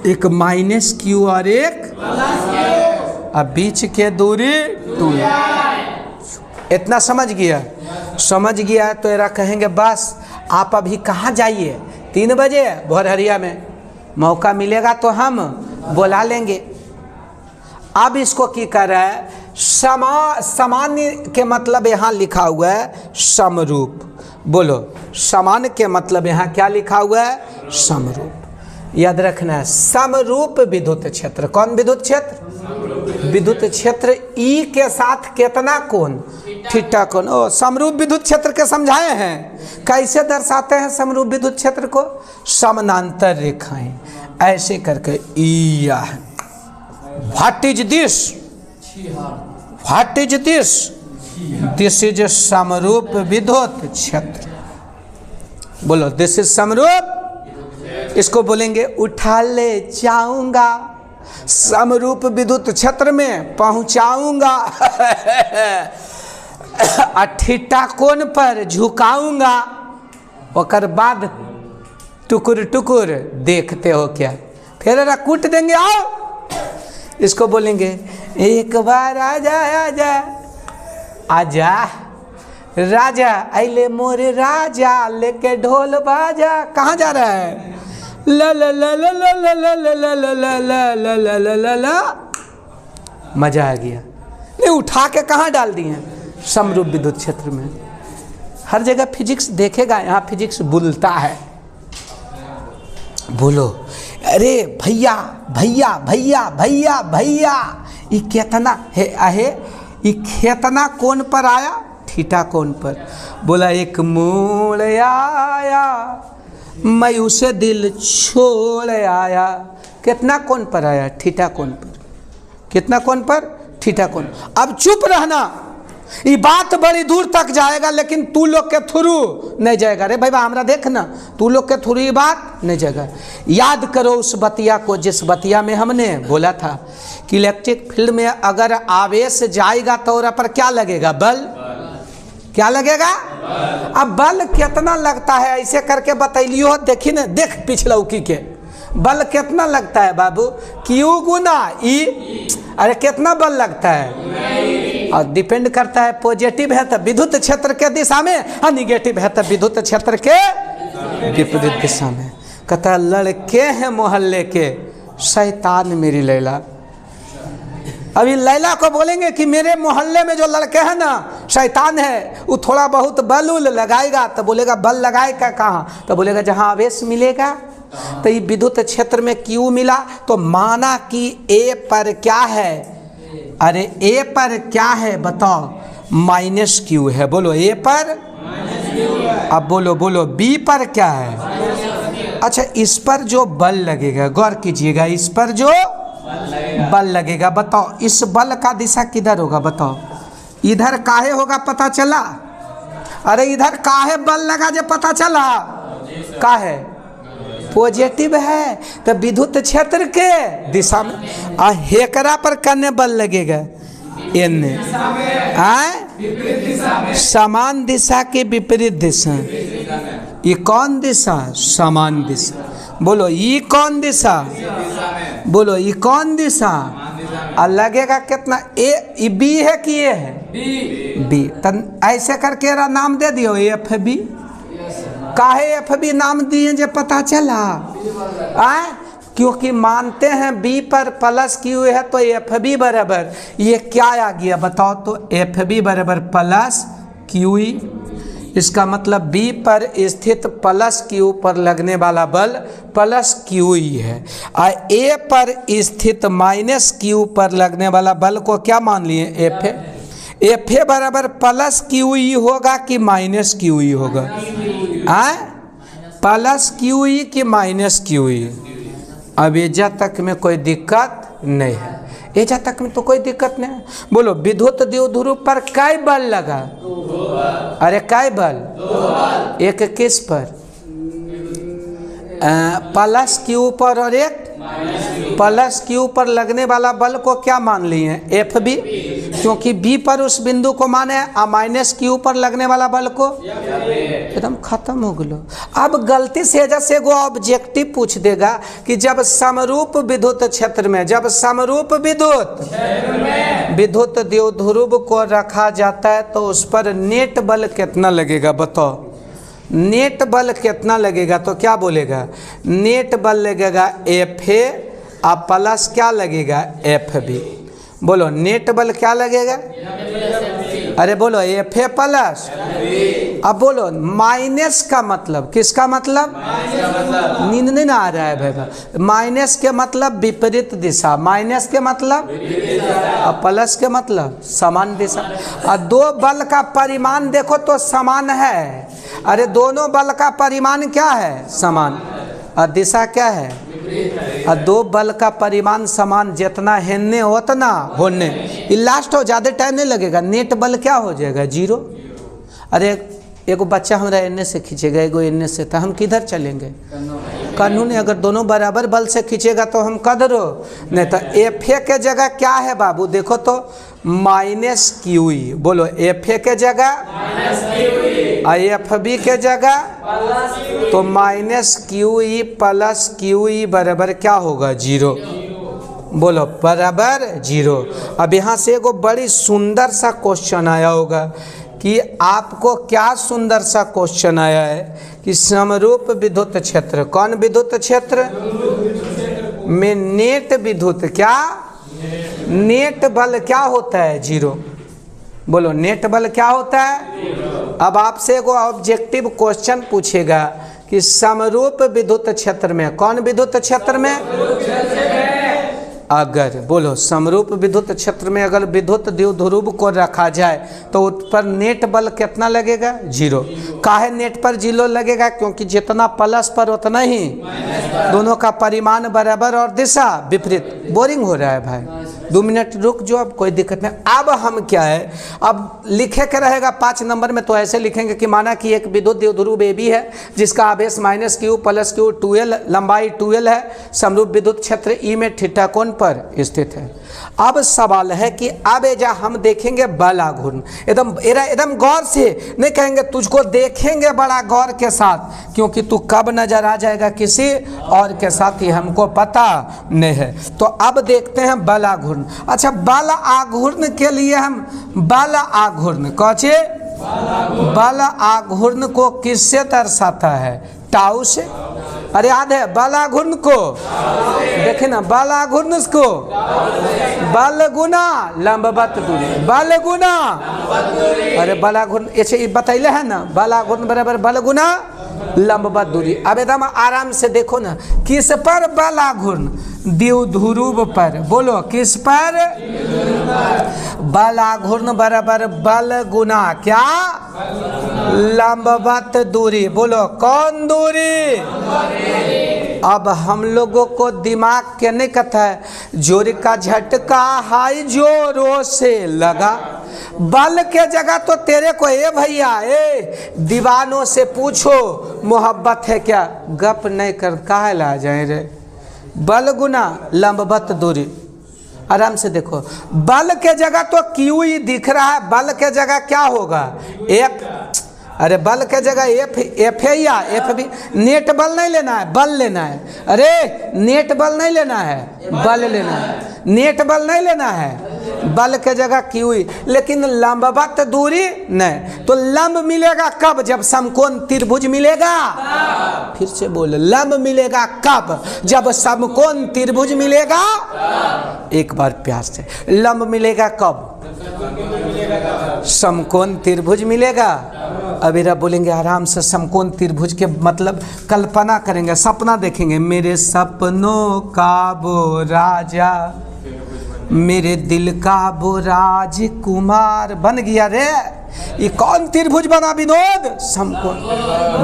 एक -q और एक अब बीच के दूरी 2। इतना समझ गया तो एरा कहेंगे बस आप अभी कहाँ जाइए 3 बजे भोरहरिया में मौका मिलेगा तो हम बुला लेंगे। अब इसको की कर रहा है सामान्य के मतलब यहाँ लिखा हुआ है समरूप। बोलो सामान्य के मतलब यहाँ क्या लिखा हुआ है समरूप। याद रखना है समरूप विद्युत क्षेत्र कौन विद्युत क्षेत्र विद्युत क्षेत्र ई के साथ कितना कोण थीटा कोण। ओ समरूप विद्युत क्षेत्र के समझाए हैं कैसे दर्शाते हैं समरूप विद्युत क्षेत्र को समानांतर रेखाएं ऐसे करके E what is this this is समरूप विद्युत क्षेत्र। बोलो दिस इज समरूप। इसको बोलेंगे उठा ले जाऊंगा समरूप विद्युत क्षेत्र में पहुंचाऊंगा थीटा कोण पर झुकाऊंगा और बाद टुकुर टुकुर देखते हो क्या फिर कूट देंगे। आओ इसको बोलेंगे एक बार आजा आजा आजा राजा अले मोरे राजा लेके ढोल बाजा। कहाँ जा रहा है ला ला ला ला ला ला ला ला ला ला ला ला ला ला ला ला। मजा आ गया नहीं उठा के कहाँ डाल दिए समरूप विद्युत क्षेत्र में। हर जगह फिजिक्स देखेगा यहाँ फिजिक्स बुलता है। बोलो अरे भैया भैया भैया भैया भैया ये कितना है आहे ये कितना कोण पर आया थीटा कोण पर। बोला एक मोड़ आया मैं उसे दिल छोड़ आया कितना कोण पर आया थीटा कोण पर कितना कोण पर थीटा कोण। अब चुप रहना ये बात बड़ी दूर तक जाएगा लेकिन तू लोग के थ्रू नहीं जाएगा। रे भाई हमरा देखना तू लोग के थ्रू ये बात नहीं जाएगा। याद करो उस बतिया को जिस बतिया में हमने बोला था कि इलेक्ट्रिक फील्ड में अगर आवेश जाएगा तो और पर क्या लगेगा बल क्या लगेगा। अब बल कितना लगता है ऐसे करके बतैलियो देखी ना देख पिछलौकी के बल कितना लगता है बाबू Q गुना E। अरे कितना बल लगता है और डिपेंड करता है पॉजिटिव है तो विद्युत क्षेत्र के दिशा में और निगेटिव है तो विद्युत क्षेत्र के विपरीत दिशा में। कहता लड़के हैं मोहल्ले के शैतान मेरी लैला। अभी लैला को बोलेंगे कि मेरे मोहल्ले में जो लड़के हैं ना शैतान है वो थोड़ा बहुत बल उल लगाएगा तो बोलेगा बल लगाएगा कहाँ तो बोलेगा जहाँ आवेश मिलेगा तो ये विद्युत क्षेत्र में Q मिला, तो माना कि A पर क्या है, अरे A पर क्या है बताओ, माइनस Q है। बोलो A पर, अब बोलो बोलो B पर क्या है। अच्छा, इस पर जो बल लगेगा, गौर कीजिएगा, इस पर जो बल लगेगा, बताओ इस बल का दिशा किधर होगा, बताओ इधर काहे होगा, पता चला। अरे इधर काहे बल लगा जो पता चला, काहे पॉजिटिव है, तो विद्युत क्षेत्र के दिशा में। हेकरा पर कन्ने बल लगेगा, एने समान दिशा के विपरीत दिशा। ये कौन दिशा, समान दिशा। बोलो ये कौन दिशा, बोलो ये कौन दिशा। और लगेगा कितना, ए बी है कि ये है, बी। तन ऐसे करके नाम दे दियो एफ बी। काहे एफ बी नाम दिए जो पता चला, क्योंकि मानते हैं बी पर प्लस क्यू है, तो एफ बी बराबर ये क्या आ गया बताओ, तो एफ बी बराबर प्लस क्यू ई। इसका मतलब बी पर स्थित प्लस क्यू पर लगने वाला बल प्लस क्यू ई है, और ए पर स्थित माइनस क्यू पर लगने वाला बल को क्या मान लिए, एफ ए। एफ ए बराबर प्लस क्यू ई होगा कि माइनस क्यू ई होगा, प्लस क्यू ई कि माइनस क्यू ई। अब एजा तक में कोई दिक्कत नहीं है, एजा तक में तो कोई दिक्कत नहीं है। बोलो विद्युत द्विध्रुव पर कै बल लगा, अरे कै बल, एक किस पर, प्लस क्यू पर, और एक प्लस क्यू पर लगने वाला बल को क्या मान लिए, एफ बी, क्योंकि बी पर उस बिंदु को माने, और माइनस क्यू पर लगने वाला बल को एकदम खत्म हो गलो। अब गलती से जैसे वो ऑब्जेक्टिव पूछ देगा कि जब समरूप विद्युत क्षेत्र में, जब समरूप विद्युत द्विध्रुव को रखा जाता है तो उस पर नेट बल कितना लगेगा, बताओ नेट बल कितना लगेगा, तो क्या बोलेगा, नेट बल लगेगा एफ ए और प्लस क्या लगेगा, एफ बी। बोलो नेट बल क्या लगेगा, अरे बोलो एफ ए प्लस, अब बोलो माइनस का मतलब, किसका मतलब, नींद नहीं आ रहा है भाई, माइनस के मतलब विपरीत दिशा, माइनस के मतलब और प्लस के मतलब समान दिशा। और दो बल का परिमाण देखो तो समान है, अरे दोनों बल का परिमाण क्या है, समान, और दिशा क्या है, और दो बल का परिमाण समान, जितना हेनने उतना होने, लास्ट हो, ज़्यादा टाइम नहीं लगेगा, नेट बल क्या हो जाएगा, जीरो। अरे एगो बच्चा हमारा एने से खींचेगा, एगो एने से, तो हम किधर चलेंगे, कानून। अगर दोनों बराबर बल से खींचेगा तो हम कदरो, नहीं तो एफ ए के जगह क्या है बाबू, देखो तो माइनस क्यू ई। बोलो एफ ए के जगह और एफ बी के जगह, तो minus Q E plus Q E बराबर क्या होगा, जीरो। बोलो बराबर जीरो। अब यहाँ से एगो बड़ी सुंदर सा क्वेश्चन आया होगा कि आपको क्या सुंदर सा क्वेश्चन आया है कि समरूप विद्युत क्षेत्र, कौन विद्युत क्षेत्र में नेट विद्युत क्या, नेट बल क्या होता है, जीरो। बोलो नेट बल क्या होता है। अब आपसे एगो ऑब्जेक्टिव क्वेश्चन पूछेगा कि समरूप विद्युत क्षेत्र में, कौन विद्युत क्षेत्र में, अगर बोलो समरूप विद्युत क्षेत्र में अगर विद्युत द्विध्रुव को रखा जाए तो उस पर नेट बल कितना लगेगा, जीरो। काहे नेट पर जीरो लगेगा, क्योंकि जितना प्लस पर उतना ही दोनों का परिमाण बराबर और दिशा विपरीत। बोरिंग हो रहा है भाई, 2 मिनट रुक जो, अब कोई दिक्कत नहीं। अब हम क्या है, अब लिखे के रहेगा 5 नंबर में, तो ऐसे लिखेंगे कि माना कि एक विद्युत द्विध्रुव ए बी है जिसका आवेश माइनस क्यू प्लस क्यू 12, लंबाई 12 है, समरूप विद्युत क्षेत्र ई में थीटा कोण पर स्थित है। अब सवाल है कि अब एजा हम देखेंगे बल आघूर्ण, एकदम गौर से नहीं कहेंगे, तुझको देखेंगे बड़ा गौर के साथ, क्योंकि तू कब नजर आ जाएगा किसी और के साथ ही हमको पता नहीं है। तो अब देखते हैं बल आघूर्ण। अच्छा, बल आघूर्ण के लिए हम बल आघूर्ण कौचे, बल आघूर्ण को किससे दर्शाता है, टाउ से। अरे याद है बल आघूर्ण को, देखे ना बल आघूर्ण को, बल गुना लंबवत दूरी, बल गुना, अरे बल आघूर्ण ऐसे बतैले है ना, बल आघूर्ण बराबर बल गुना लंबवत दूरी। अब एकदम आराम से देखो ना, किस पर बल आघूर्ण, द्विध्रुव पर। बोलो किस पर? बल आघूर्ण बराबर बल गुना क्या? लंबवत दूरी। बोलो कौन दूरी? अब हम लोगों को दिमाग के नहीं कहता है, जोर का झटका हाई जोरों से लगा। बल के जगह तो तेरे को ए भैया ए दीवानों से पूछो मोहब्बत है क्या, गप नहीं कर काहे ला जाए रे। बल गुना लंबवत दूरी। आराम से देखो, बल के जगह तो क्यू ही दिख रहा है, बल के जगह क्या होगा? एफ। अरे बल के जगह एफ है या एफ भी। नेट बल नहीं लेना है, बल लेना है। अरे नेट बल नहीं लेना है, बल लेना है। नेट बल नहीं लेना है, बल के जगह क्यू ही। लेकिन लंबवत दूरी नहीं। तो लंब मिलेगा कब? जब समकोण त्रिभुज मिलेगा। फिर से बोल, लंब मिलेगा कब? जब समकोण त्रिभुज मिलेगा। एक बार प्यार से, लंब मिलेगा कब? समकोण त्रिभुज मिलेगा। अभी आप बोलेंगे आराम से, समकोण त्रिभुज के मतलब कल्पना करेंगे, सपना देखेंगे। मेरे सपनों का वो राजा, मेरे दिल का वो राजकुमार बन गया रे। ये कौन त्रिभुज बना विनोद? समकोण।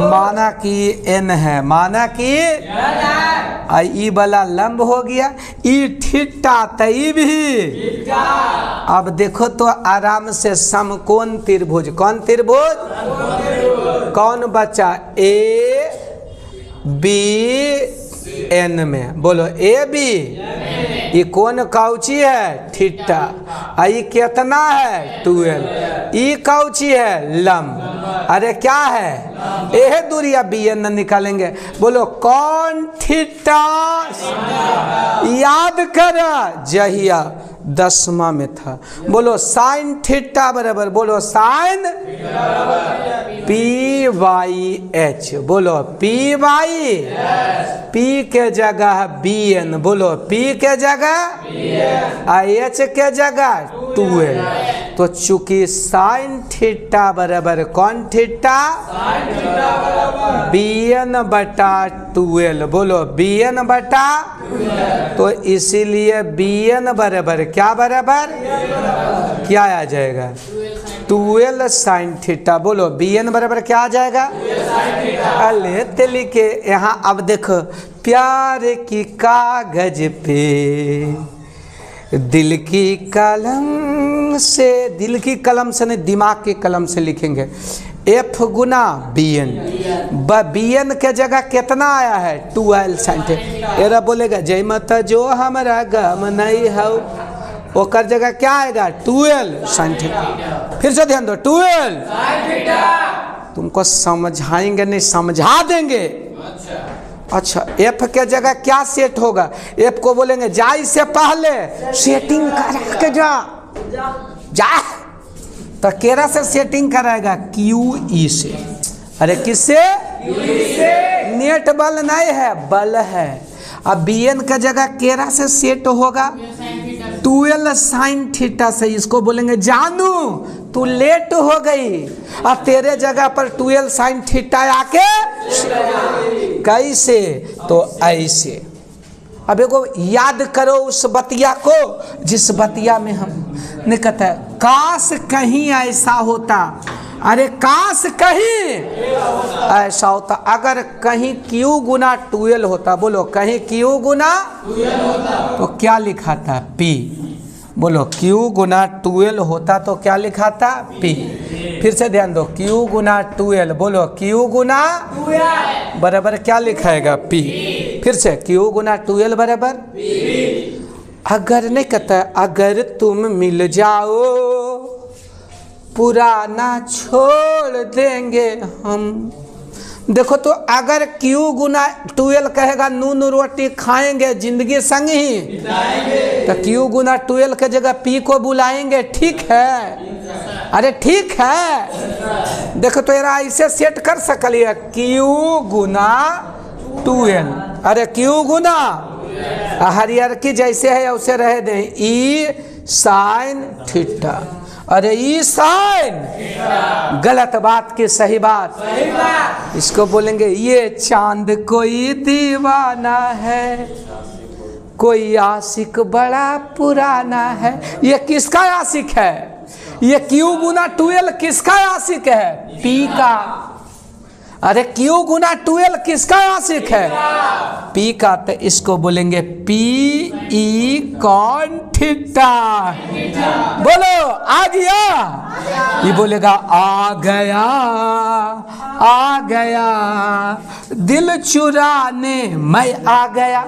माना कि एन है, माना कि ई वाला लंब हो गया, ई थीटा तई भी। अब देखो तो आराम से, समकोण त्रिभुज। कौन त्रिभुज? कौन बच्चा? ए बी एन में। बोलो ए बी। ये कौन कौची है? थीटा। आई कितना है? 12। ई कौची है? लंब। अरे क्या है? यह दूरी अब बी एन निकालेंगे। बोलो कौन थीटा? याद कर, जहिया 10वां में था। बोलो साइन थीटा बराबर, बोलो साइन पी वाई एच। बोलो पी वाई, पी के जगह बी एन। बोलो पी के जगह आई एच के जगह 12। तो चूंकि साइन थीटा बराबर कौन थीटा? बी एन बटा 12। बोलो बी एन बटा। तो इसीलिए बी एन बराबर क्या बराबर? क्या आ जाएगा? 12 साइन थीटा। बोलो बी एन बराबर क्या आ जाएगा? अले तेली के यहाँ अब देखो, प्यार की कागज पे दिल की कलम से, दिल की कलम से नहीं दिमाग की कलम से लिखेंगे एफ गुना बी एन। बी एन के जगह कितना आया है? 12 साइन थीटा। एरा बोलेगा जय मत जो हमारा गम नहीं है, ओकर जगह क्या आएगा? 12 साइन थीटा। फिर से ध्यान दो, 12 साइन थीटा। तुमको समझाएंगे नहीं, समझा देंगे। अच्छा एफ के जगह क्या सेट होगा? एफ को बोलेंगे जा, इससे पहले सेटिंग करा के जा। तो केरा से सेटिंग कराएगा? क्यू ई से। अरे किससे? नेट बल नहीं है, बल है। अब बी एन का जगह केरा से सेट होगा? 12 साइन थीटा से। इसको बोलेंगे जानू तू लेट हो गई, अब तेरे जगह पर 12 साइन थीटा आके। कैसे? तो ऐसे। अब एगो याद करो उस बतिया को, जिस बतिया में हम ने कहता है काश कहीं ऐसा होता। अरे काश कहीं ऐसा होता, अगर कहीं क्यू गुना 12 होता। बोलो कहीं क्यू गुना तो क्या लिखा था? पी। बोलो क्यू गुना 12 होता तो क्या लिखा था? पी। फिर से ध्यान दो, क्यू गुना 12। बोलो क्यू गुना बराबर क्या लिखाएगा? पी। फिर से क्यू गुना 12 बराबर पी। अगर नहीं कहता, अगर तुम मिल जाओ पुराना छोड़ देंगे हम। देखो तो अगर क्यू गुना 12 कहेगा नून रोटी खाएंगे जिंदगी संग ही, तो क्यू गुना 12 के जगह पी को बुलाएंगे। ठीक है? अरे ठीक है। देखो तो यार ऐसे सेट कर सकलिए, क्यू गुना 12। अरे क्यू गुना हरियर की जैसे है उसे रह दें, ई साइन थीटा। अरे ई साइन गलत बात की सही बात, इसको बोलेंगे ये चांद कोई दीवाना है, कोई आशिक बड़ा पुराना है। ये किसका आशिक है? ये Q गुना 12 किसका आशिक है? P का। अरे Q गुना 12 किसका आशिक है? P का। तो इसको बोलेंगे PE कॉन थीटा। बोलो आ गया। ये बोलेगा आ गया, आ गया दिल चुराने मैं आ गया।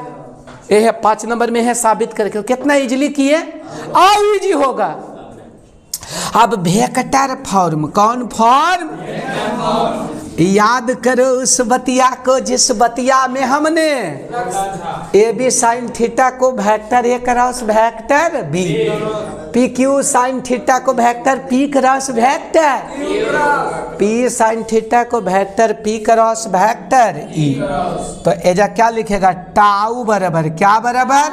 ये है 5 नंबर में है, साबित करके। कितना इजीली किए, और इजी होगा। अब वेक्टर फॉर्म, कौन फॉर्म? याद करो उस बतिया को जिस बतिया में हमने ए बी साइन थीटा को vector A cross vector B, P Q sine theta को vector P cross vector P sine theta को vector P cross vector E. तो एजा क्या लिखेगा? टाउ बराबर क्या बराबर?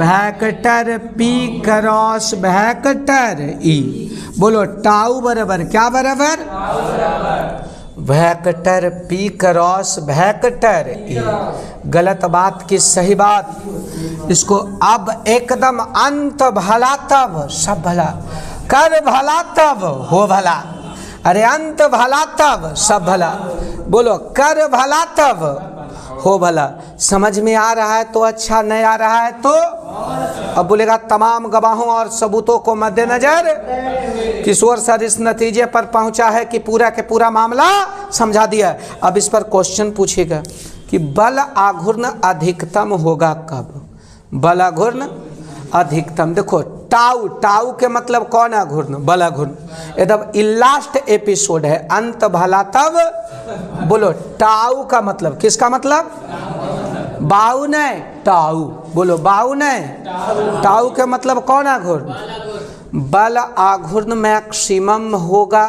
Vector P cross vector E. बोलो टाउ बराबर क्या बराबर? Vector P cross vector E. गलत बात की सही बात। इसको अब एकदम अंत भला तब सब भला, कर भला तब हो भला। अरे अंत भला तब सब भला। बोलो कर भला तब हो भला। समझ में आ रहा है तो अच्छा, नहीं आ रहा है तो अब बोलेगा तमाम गवाहों और सबूतों को मद्देनजर किशोर सर इस नतीजे पर पहुंचा है कि पूरा के पूरा मामला समझा दिया। अब इस पर क्वेश्चन पूछेगा कि बल आघूर्ण अधिकतम होगा कब? बल आघूर्ण अधिकतम। देखो टाउ, टाउ के मतलब कौन है? आघूर्ण, बल आघूर्ण। एकदम लास्ट एपिसोड है, अंत भला तब। बोलो टाउ का मतलब, किसका मतलब? बाऊ नहीं, टाउ। बोलो बाऊ नहीं, टाउ के मतलब कौन आघूर्ण? बल आघूर्ण मैक्सिमम होगा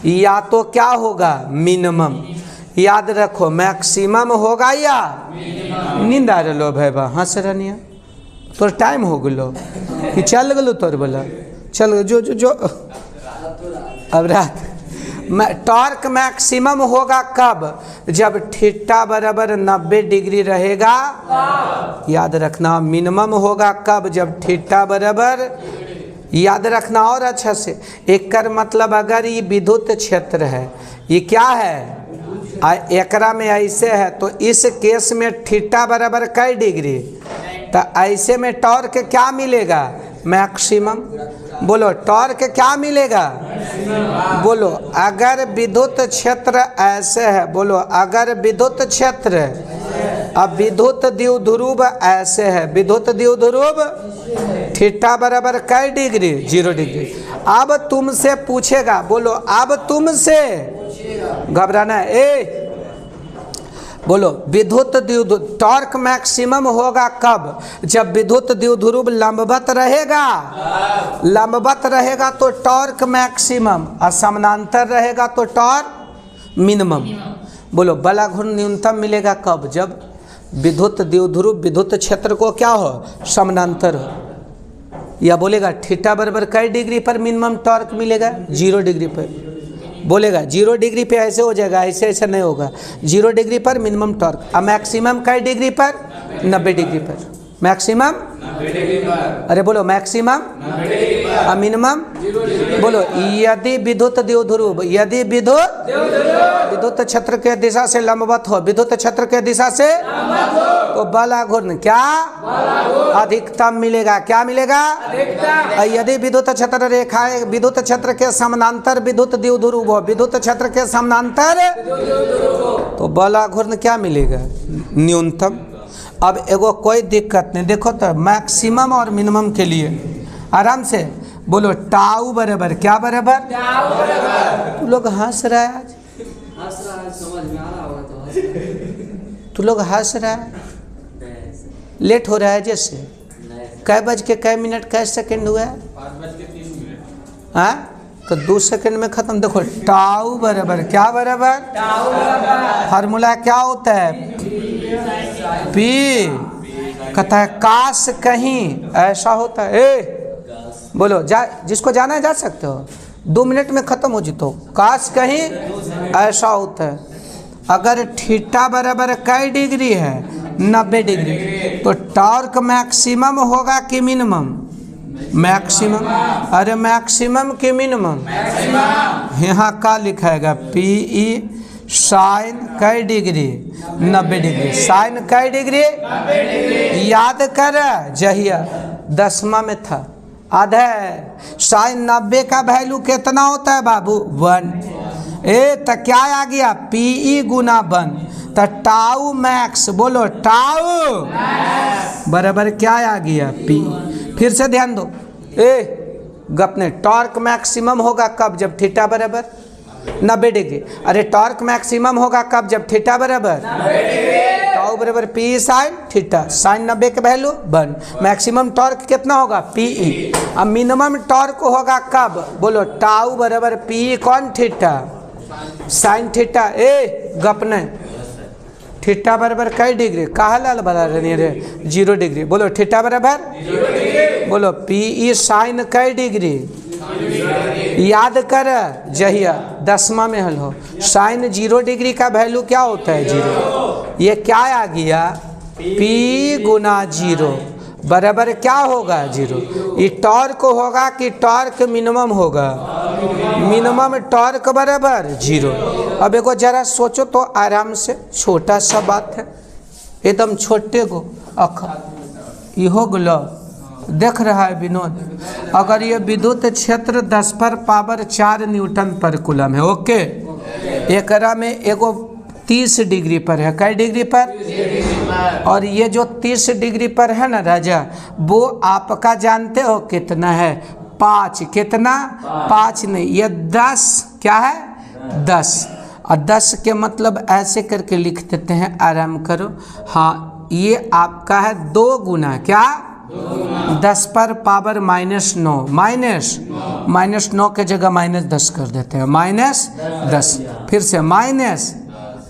या तो क्या होगा? मिनिमम। याद रखो मैक्सिमम होगा या नींद आ रहा भाई बा हंस रनिया तोर टाइम हो गलो कि चल गलो तोर बोला चल जो जो जो अब रात टॉर्क मैक्सिमम होगा कब? जब थीटा बराबर 90 डिग्री रहेगा। याद रखना मिनिमम होगा कब? जब थीटा बराबर, याद रखना और अच्छा से, एक कर मतलब अगर ये विद्युत क्षेत्र है, ये क्या है? एकरा में ऐसे है तो इस केस में थीटा बराबर कई डिग्री, तो ऐसे में टॉर्क क्या मिलेगा? मैक्सिमम। बोलो टॉर्क क्या मिलेगा? बोलो अगर विद्युत क्षेत्र ऐसे है, बोलो अगर विद्युत क्षेत्र, अब विद्युत द्विध्रुव ऐसे है, विद्युत द्विध्रुव थीटा बराबर कई डिग्री? 0 डिग्री। अब तुमसे पूछेगा, बोलो अब तुमसे घबराना है। ए बोलो विद्युत द्विध्रुव टॉर्क मैक्सिमम होगा कब? जब विद्युत द्विध्रुव लंबवत रहेगा। लंबवत रहेगा तो टॉर्क मैक्सिमम, और समानांतर रहेगा तो टॉर्क मिनिमम। बोलो बल आघूर्ण न्यूनतम मिलेगा कब? जब विद्युत द्विध्रुव विद्युत क्षेत्र को क्या हो? समानांतर हो। या बोलेगा थीटा बराबर कई डिग्री पर मिनिमम टॉर्क मिलेगा? 0 डिग्री पर। बोलेगा 0 डिग्री पे ऐसे हो जाएगा, ऐसे ऐसे नहीं होगा। 0 डिग्री पर मिनिमम टॉर्क। अब मैक्सिमम कई डिग्री पर? 90 डिग्री पर। मैक्सिमम 90 डिग्री पर। अरे बोलो मैक्सिमम 90 डिग्री पर। और मिनिमम? बोलो यदि विद्युत द्विध्रुव, यदि विद्युत क्षेत्र के दिशा से लंबवत हो, विद्युत क्षेत्र के दिशा से तो बल आघूर्ण क्या? अधिकतम मिलेगा। क्या मिलेगा? अधिकतम। यदि विद्युत क्षेत्र रेखाएं विद्युत क्षेत्र के समानांतर विद्युत द्विध्रुव हो, विद्युत क्षेत्र के समानांतर तो बल आघूर्ण क्या मिलेगा? न्यूनतम। अब एगो कोई दिक्कत नहीं, देखो तो मैक्सिमम और मिनिमम के लिए आराम से बोलो टाउ बराबर क्या बराबर? टाउ बराबर। तू लोग हंस रहा है आज? हंस रहा है, समझ में आ रहा होगा तो हंस रहा है। तू लोग हंस रहा है? लेट हो रहा है जैसे? कै बज के कै मिनट कै सेकंड हुआ है? 5:30। हाँ तो 2 सेकंड में खत्म। देखो टाउ बराबर क्या बराबर? टाउ बराबर। फार्मूला क्या होता है? पी कहता है काश कहीं ऐसा होता है। बोलो जा, जिसको जाना है जा सकते हो, 2 मिनट में ख़त्म हो जितो। काश कहीं ऐसा होता है, अगर थीटा बराबर कई डिग्री है 90 डिग्री, तो टॉर्क मैक्सिमम होगा कि मिनिमम? मैक्सिमम। अरे मैक्सिमम कि मिनिमम? यहाँ का लिखाएगा पी ई साइन कई डिग्री 90 डिग्री, साइन कई डिग्री याद कर, जहिया 10वां में था आधा है। साइन 90 का वैल्यू कितना होता है बाबू? 1। तो क्या आ गया? पी ई गुना 1, तो टाउ मैक्स, बोलो टाउ बराबर क्या आ गया? पी। फिर से ध्यान दो, गपने टॉर्क मैक्सिमम होगा कब? जब थीटा बराबर 90 डिग्री। अरे टॉर्क मैक्सिमम होगा कब? जब थीटा बराबर 90 डिग्री। टाउ बराबर पी साइन थीटा, साइन 90 के वैल्यू 1। मैक्सिमम टॉर्क कितना होगा? P E. अब मिनिमम टॉर्क होगा कब? बोलो टाउ बराबर पी कौन? Theta sine theta. गपने थीटा बराबर कई डिग्री? कहा लाल बना रही रे? 0 डिग्री। बोलो थीटा बराबर 0 डिग्री। बोलो पी ई साइन कई डिग्री? याद कर, जहिया 10वां में हल हो। साइन 0 डिग्री का वैल्यू क्या होता है? 0। ये क्या आ गया? पी गुना 0 बराबर क्या होगा? 0। ये टॉर्क होगा कि टॉर्क मिनिमम होगा? मिनिमम टॉर्क बराबर 0। अब एगो जरा सोचो तो आराम से, छोटा सा बात है, एकदम छोटे को इहो गलो देख रहा है विनोद। अगर ये विद्युत क्षेत्र 10⁻⁴ न्यूटन पर कूलम है, ओके, एकरा में एगो 30 डिग्री पर है। कई डिग्री पर? और ये जो 30 डिग्री पर है ना राजा, वो आपका जानते हो कितना है? 5। कितना? 5 नहीं, ये 10 क्या है? 10। और 10 के मतलब ऐसे करके लिख देते हैं, आराम करो। हाँ, ये आपका है 2 गुना क्या? 10⁻⁻⁹ -9 के जगह -10 कर देते हैं, -10। फिर से माइनस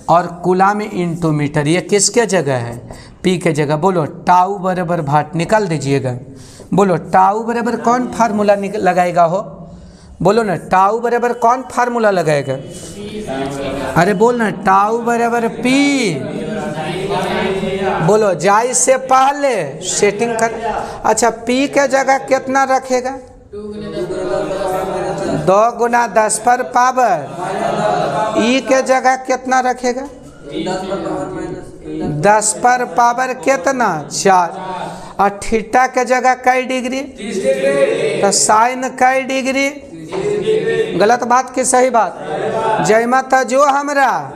और कूलम इंटू मीटर, ये किसके जगह है? पी के जगह। बोलो टाउ बराबर भाट निकाल दीजिएगा। बोलो टाउ बराबर कौन फार्मूला लगाएगा हो? बोलो ना, टाउ बराबर कौन फार्मूला लगाएगा? अरे बोल ना, टाउ बराबर पी। बोलो जाए से पहले सेटिंग कर। अच्छा, पी के जगह कितना रखेगा? 2 गुना 10⁻⁻। ई के जगह कितना रखेगा? 10⁻⁻ कितना? 4। और थीटा के जगह कई डिग्री? तो साइन कई डिग्री? गलत बात कि सही बात? जय माता जो हमरा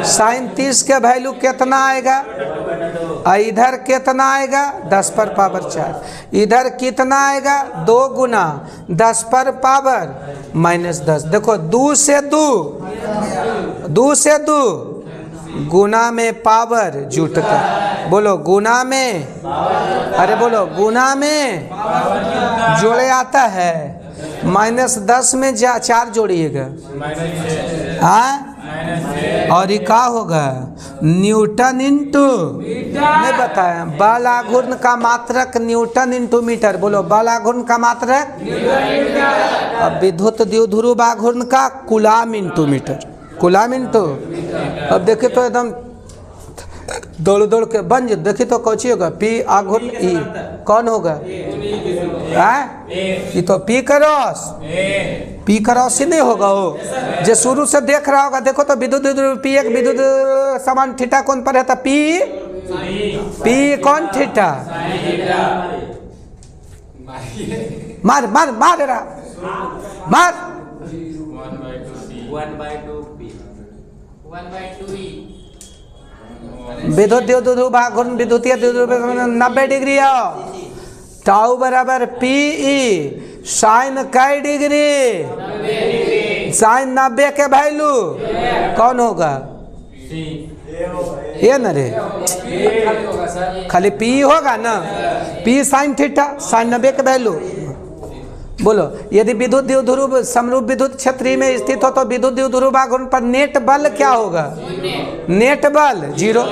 साइन 30 के वैल्यू कितना आएगा? इधर कितना आएगा? 10⁻⁴। इधर कितना आएगा? 2 गुना 10⁻⁻⁻10। देखो 2 से 2 गुना में पावर जुटता। बोलो गुना में, अरे बोलो गुना में जोड़े आता है। -10 में 4 जोड़िएगा, हाँ, और ये क्या होगा? न्यूटन इंटू, नहीं बताया, बल आघूर्ण का मात्रक न्यूटन इंटू मीटर। बोलो बल आघूर्ण का मात्रक, अब विद्युत द्विध्रुव आघूर्ण का coulomb into metre, coulomb into. अब देखिए तो एकदम दौड़ दौड़ के बन जाए। देखिए तो कौची होगा? पी आघूर्ण ई कौन होगा? ये तो पी क्रॉस ही नहीं होगा। वो जो शुरू से देख रहा होगा, देखो तो विद्युत पी एक विद्युत समान थीटा कौन पर है? तो पी कौन थीटा? मार मार मार रहा मार। 1/2 विद्युत द्विध्रुव आघूर्ण विद्युतीय द्विध्रुव 90 डिग्री है। टाउ बराबर पी ई साइन कई डिग्री? साइन 90 के वैल्यू कौन होगा? ये न रे, खाली पी होगा ना। पी साइन थीटा, साइन 90 के वैल्यू। बोलो यदि विद्युत द्विध्रुव समरूप विद्युत क्षेत्र में स्थित हो तो विद्युत द्विध्रुव आघूर्ण पर नेट बल क्या होगा? नेट बल 0।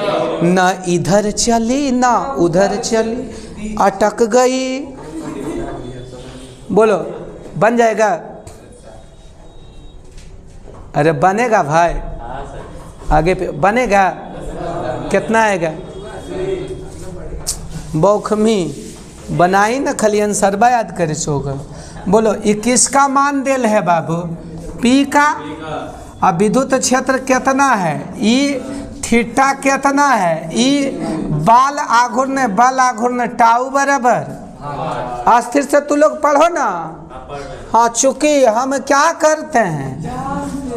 न इधर चली ना उधर चली, अटक गई। बोलो बन जाएगा? अरे बनेगा भाई, आगे पे बनेगा। कितना आएगा? बौखमी बनाई ना खाली आंसर याद करे होगा। बोलो 21 का मान देल है बाबू पी का। अब विद्युत क्षेत्र कितना है? ई थीटा कितना है? ई बल आघूर्ण टाउ बराबर। अस्थिर से तू लोग पढ़ो ना। हाँ चूंकि हम क्या करते हैं,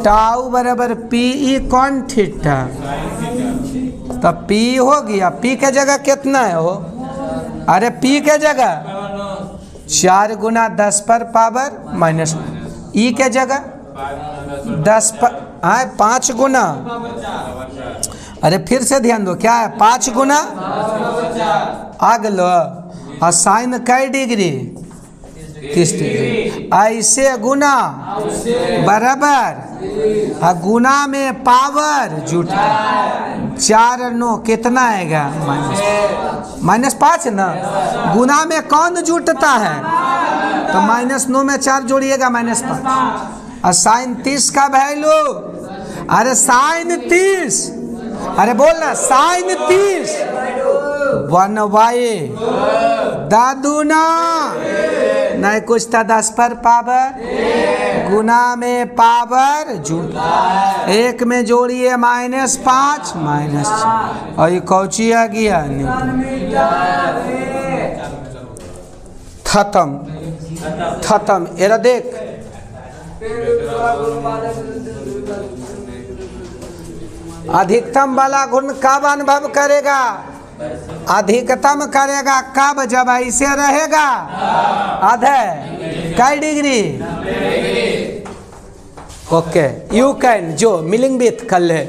टाउ बराबर पी ई कौन थीटा, तब पी हो गया। पी के जगह कितना है हो? अरे पी के जगह 4 गुना 10 पर पावर माइनस। ई के जगह 10 पर 5 गुना। अरे फिर से ध्यान दो, क्या है 5 गुना आगलो। और साइन कई डिग्री? 30 डिग्री। ऐसे गुना बराबर। और गुना में पावर जुट 4 9 कितना आएगा? -5 ना। गुना में कौन जुटता है? तो -9 में 4 जोड़िएगा -5। और साइन 30 का वैल्यू, अरे साइन 30, अरे बोलना साइन 30 1/, दादूना नहीं कुछ था 10 पर पावर, गुना में पावर जुट 1 में जोड़िए -5 -6। और ये कौची आ गया? खत्म। एरा देख अधिकतम वाला गुण कब अनुभव करेगा? अधिकतम करेगा कब? जब ऐसे रहेगा आधे कई डिग्री। ओके, यू कैन जो मिलिंग विथ कर ले।